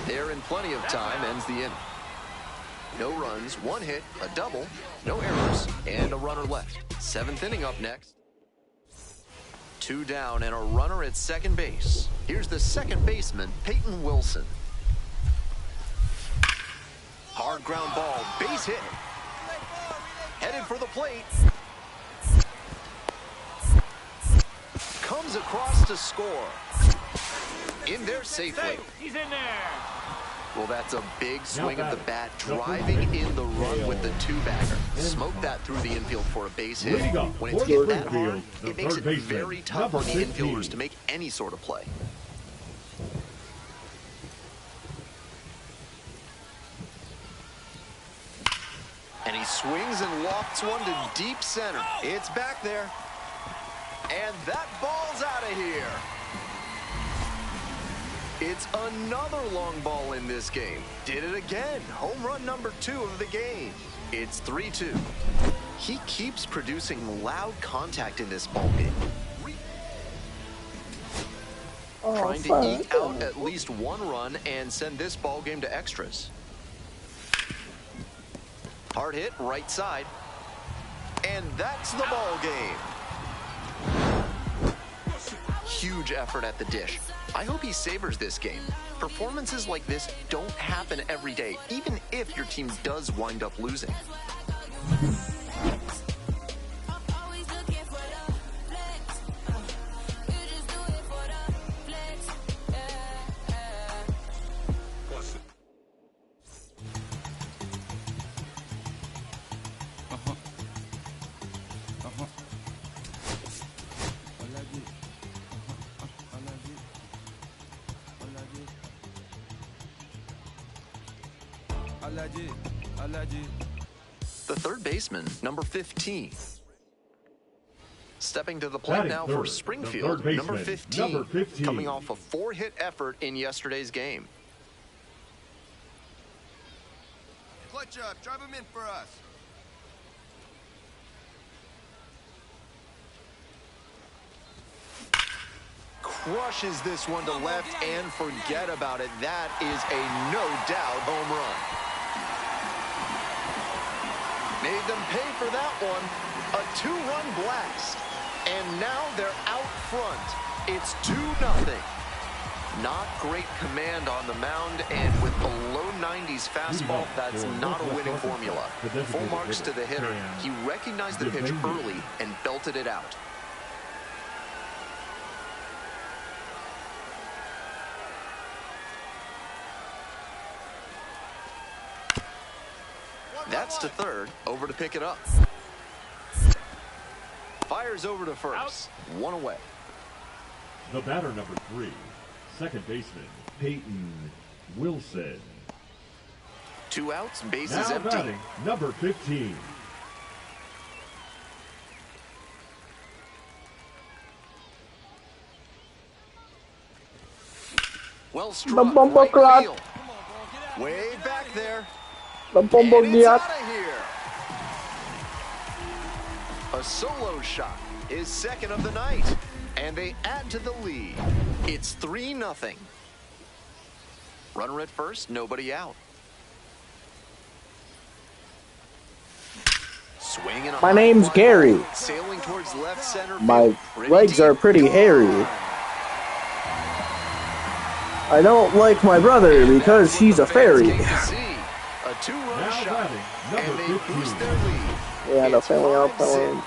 [SPEAKER 1] There in plenty of time, ends the inning. No runs, 1 hit, a double, no errors, and a runner left. 7th inning up next. 2 down and a runner at second base. Here's the second baseman, Peyton Wilson. Hard ground ball, base hit. Headed for the plate. Comes across to score. In there safely.
[SPEAKER 4] He's in there.
[SPEAKER 1] Well, that's a big swing of the bat, driving in the run with the 2-bagger. Smoke that through the infield for a base hit. When it's hit that hard, it makes it very tough on the infielders to make any sort of play. And he swings and lofts one to deep center. It's back there. And that ball's out of here. It's another long ball in this game. Did it again. Home run number 2 of the game. It's 3-2. He keeps producing loud contact in this ball game. Trying to eke out at least 1 run and send this ball game to extras. Hard hit, right side. And that's the ball game. Huge effort at the dish. I hope he savors this game. Performances like this don't happen every day, even if your team does wind up losing. The third baseman, number 15. Stepping to the plate now for Springfield, number 15, coming off a 4-hit effort in yesterday's game.
[SPEAKER 8] Clutch up, drive him in for us.
[SPEAKER 1] Crushes this one to left and forget about it. That is a no-doubt home run. Made them pay for that one. A 2-run blast. And now they're out front. It's 2-0. Not great command on the mound, and with a low 90s fastball, that's not a winning formula. Full marks to the hitter. He recognized the pitch early and belted it out. That's to third, over to pick it up. Fires over to first, 1 away.
[SPEAKER 3] The batter, number 3, second baseman, Peyton Wilson.
[SPEAKER 1] 2 outs, bases
[SPEAKER 3] Now
[SPEAKER 1] empty.
[SPEAKER 3] batting, number 15.
[SPEAKER 1] Well struck,
[SPEAKER 2] Bumbo
[SPEAKER 1] right
[SPEAKER 2] clock.
[SPEAKER 1] field. Way back there.
[SPEAKER 2] The Bumbo
[SPEAKER 1] And it's
[SPEAKER 2] Giat.
[SPEAKER 1] out of here. A solo shot is second of the night, and they add to the lead. It's 3-0. Runner at first, nobody out. Swinging a
[SPEAKER 2] My name's Gary.
[SPEAKER 1] sailing towards left center.
[SPEAKER 2] My
[SPEAKER 1] field.
[SPEAKER 2] legs are pretty hairy. I don't like my brother because he's a fairy.
[SPEAKER 1] A 2-run shot, and they boost their lead.
[SPEAKER 2] Yeah, the
[SPEAKER 1] It's
[SPEAKER 2] family are
[SPEAKER 1] 5-0.
[SPEAKER 2] playing.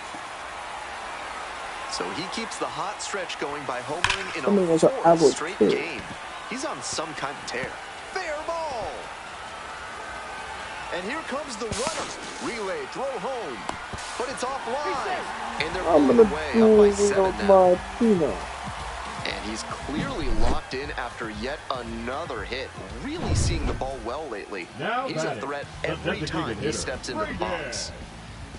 [SPEAKER 1] So he keeps the hot stretch going by homering in
[SPEAKER 2] Something
[SPEAKER 1] a
[SPEAKER 2] was an
[SPEAKER 1] 4th
[SPEAKER 2] average
[SPEAKER 1] straight
[SPEAKER 2] too.
[SPEAKER 1] game. He's on some kind of tear. Fair ball! And here comes the runner. Relay, throw home. But it's offline. And they're
[SPEAKER 2] I'm
[SPEAKER 1] pulling
[SPEAKER 2] gonna
[SPEAKER 1] away
[SPEAKER 2] do
[SPEAKER 1] up by 7 now.
[SPEAKER 2] my peanut.
[SPEAKER 1] And he's clearly locked in after yet another hit. Really seeing the ball well lately.
[SPEAKER 3] Now
[SPEAKER 1] He's a
[SPEAKER 3] batting,
[SPEAKER 1] threat
[SPEAKER 3] the
[SPEAKER 1] every
[SPEAKER 3] designated
[SPEAKER 1] time he
[SPEAKER 3] hitter,
[SPEAKER 1] steps into the box.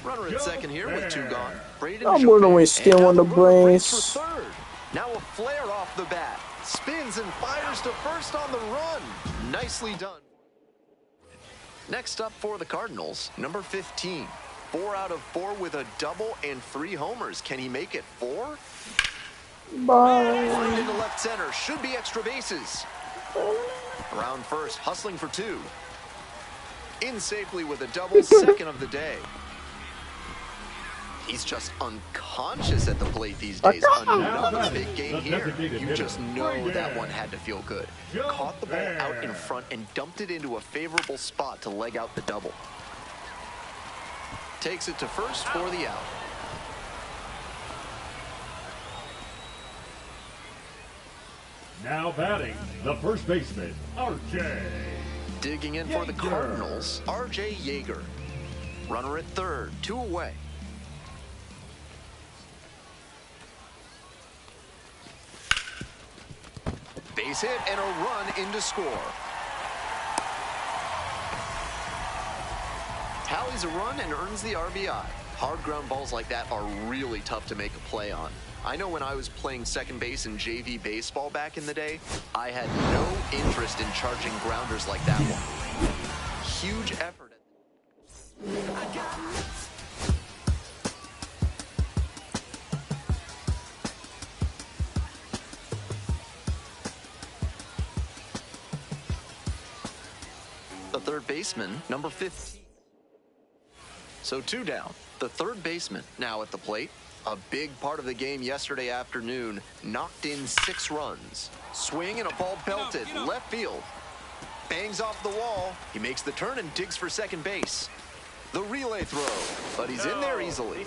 [SPEAKER 1] Runner at second here with 2 gone. Braden
[SPEAKER 2] I'm
[SPEAKER 1] Chopin.
[SPEAKER 2] gonna steal
[SPEAKER 1] And now
[SPEAKER 2] on the
[SPEAKER 1] runner breaks
[SPEAKER 2] brace.
[SPEAKER 1] for third. Now a flare off the bat. Spins and fires to first on the run. Nicely done. Next up for the Cardinals, number 15. 4 out of 4 with a double and 3 homers. Can he make it 4?
[SPEAKER 2] Bye.
[SPEAKER 1] Lined into left center. Should be extra bases. Around first, hustling for 2. In safely with a double, second of the day. He's just unconscious at the plate these days. Another big game here. You just know that one had to feel good. Caught the ball out in front and dumped it into a favorable spot to leg out the double. Takes it to first for the out.
[SPEAKER 3] Now batting, the first baseman, R.J.
[SPEAKER 1] Digging in for the
[SPEAKER 3] Yeager.
[SPEAKER 1] Cardinals, R.J. Yeager. Runner at third, 2 away. Base hit and a run in to score. Tallies a run and earns the RBI. Hard ground balls like that are really tough to make a play on. I know when I was playing second base in JV baseball back in the day, I had no interest in charging grounders like that one. Huge effort. The third baseman, number 15. So 2 down. The third baseman now at the plate. A big part of the game yesterday afternoon. Knocked in 6 runs. Swing and a ball belted left field. Bangs off the wall. He makes the turn and digs for second base. The relay throw, but he's in there easily.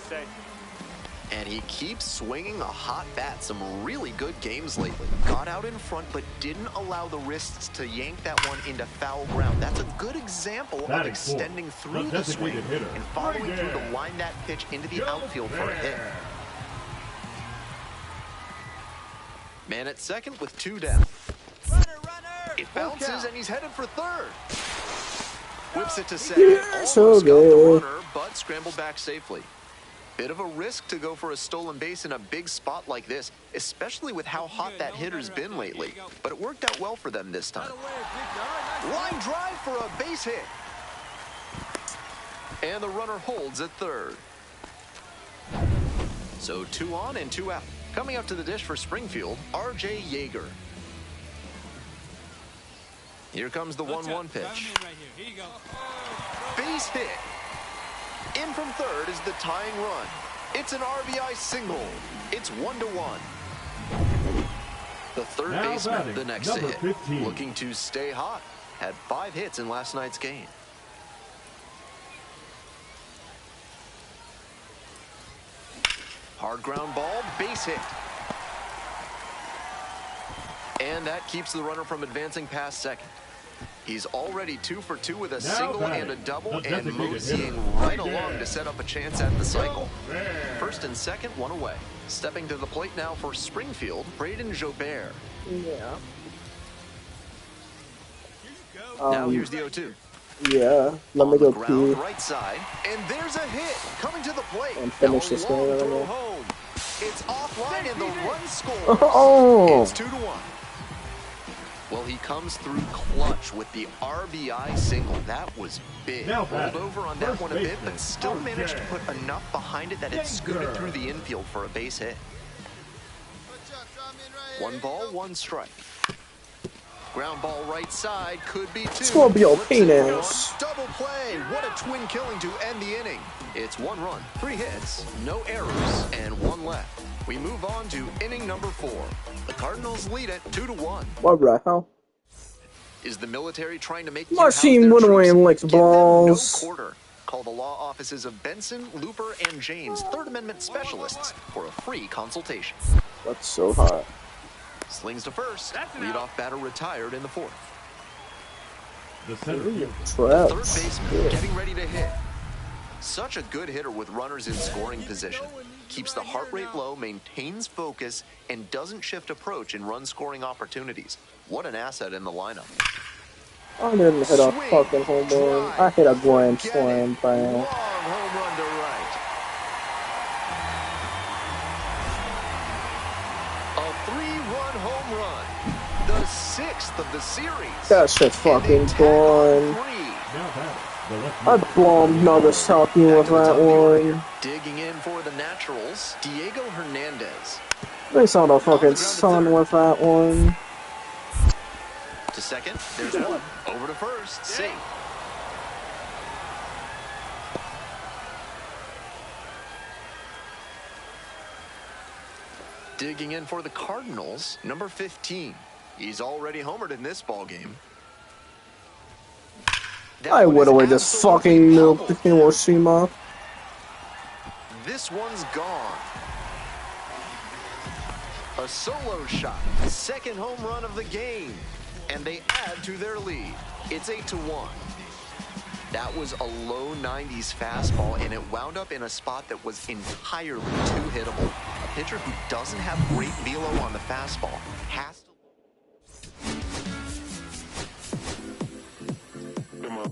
[SPEAKER 1] And he keeps swinging a hot bat. Some really good games lately. Got out in front, but didn't allow the wrists to yank that one into foul ground. That's a good example of
[SPEAKER 3] Batting
[SPEAKER 1] extending
[SPEAKER 3] fourth,
[SPEAKER 1] through the swing
[SPEAKER 3] designated hitter,
[SPEAKER 1] and following
[SPEAKER 3] right
[SPEAKER 1] through
[SPEAKER 3] there.
[SPEAKER 1] to line that pitch into the outfield for a hit. Man at second with 2 down.
[SPEAKER 8] Runner, runner!
[SPEAKER 1] It bounces and he's headed for third. Whips it to second.
[SPEAKER 2] So
[SPEAKER 1] Almost got the
[SPEAKER 2] good.
[SPEAKER 1] runner, but scrambled back safely. Bit of a risk to go for a stolen base in a big spot like this, especially with how hot that hitter's been lately. But it worked out well for them this time. Line drive for a base hit. And the runner holds at third. So 2 on and 2 out. Coming up to the dish for Springfield, R.J. Yeager. Here comes the 1-1 pitch. Base hit. In from third is the tying run. It's an RBI single. It's 1-1. The third baseman, the next to hit.
[SPEAKER 3] 15.
[SPEAKER 1] Looking to stay hot. Had 5 hits in last night's game. Hard ground ball, base hit. And that keeps the runner from advancing past second. He's already 2 for 2 with a single and a double, and moseying right along to set up a chance at the cycle. First and second, 1 away. Stepping to the plate now for Springfield, Braden Jobert.
[SPEAKER 2] Yeah.
[SPEAKER 1] Now here's the 0-2.
[SPEAKER 2] Yeah, let me go pee.
[SPEAKER 1] Right side, and there's a hit coming to the plate.
[SPEAKER 2] And finish this game right now.
[SPEAKER 1] Home. It's offline and the run scores.
[SPEAKER 2] Oh!
[SPEAKER 1] It's 2-1. Well, he comes through clutch with the RBI single. That was big. Rolled over on that one a bit, but still managed to put enough behind it that it scooted through the infield for a base hit. 1 ball, 1 strike. Ground ball right side, could be 2.
[SPEAKER 2] Scorpio penis.
[SPEAKER 1] Double play. What a twin killing to end the inning. It's 1 run, 3 hits, no errors, and 1 left. We move on to inning number 4. The Cardinals lead it 2-1.
[SPEAKER 2] What the hell?
[SPEAKER 1] Is the military trying to make
[SPEAKER 2] Marcin Woodway licks balls.
[SPEAKER 1] No quarter. Call the law offices of Benson, Looper, and James, Third Amendment specialists, for a free consultation.
[SPEAKER 2] That's so hot.
[SPEAKER 1] Slings to first. Leadoff batter retired in the 4th.
[SPEAKER 3] The center field.
[SPEAKER 1] Third baseman getting ready to hit. Such a good hitter with runners in scoring position. Keeps the heart rate low, maintains focus, and doesn't shift approach in run-scoring opportunities. What an asset in the lineup.
[SPEAKER 2] I didn't hit a fucking home run. I hit a grand slam, bang.
[SPEAKER 1] Long home run to right. A 3-run home run. The 6th of the series.
[SPEAKER 2] That shit's fucking gone. I bombed Nagasaki with that one.
[SPEAKER 1] Digging in for the Naturals, Diego Hernandez.
[SPEAKER 2] They saw the fucking sun with that one.
[SPEAKER 1] To second, there's 1. Over to first, safe. Digging in for the Cardinals, number 15. He's already homered in this ballgame.
[SPEAKER 2] I would have just fucking milked Hiroshima.
[SPEAKER 1] This one's gone. A solo shot, 2nd home run of the game, and they add to their lead. It's 8-1. That was a low 90s fastball, and it wound up in a spot that was entirely too hittable. A pitcher who doesn't have great velo on the fastball has to...
[SPEAKER 6] Come on.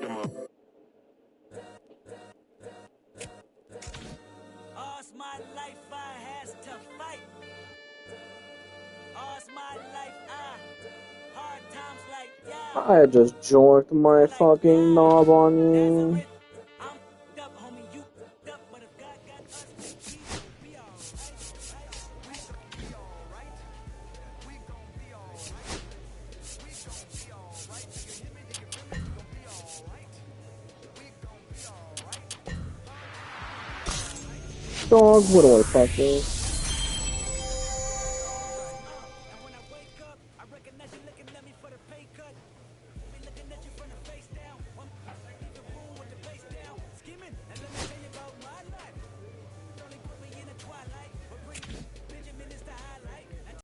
[SPEAKER 6] Come on.
[SPEAKER 9] All's my life I has to fight. All's my life hard times like yeah.
[SPEAKER 2] I just joined my fucking knob on you. Dog, what do I fuck with?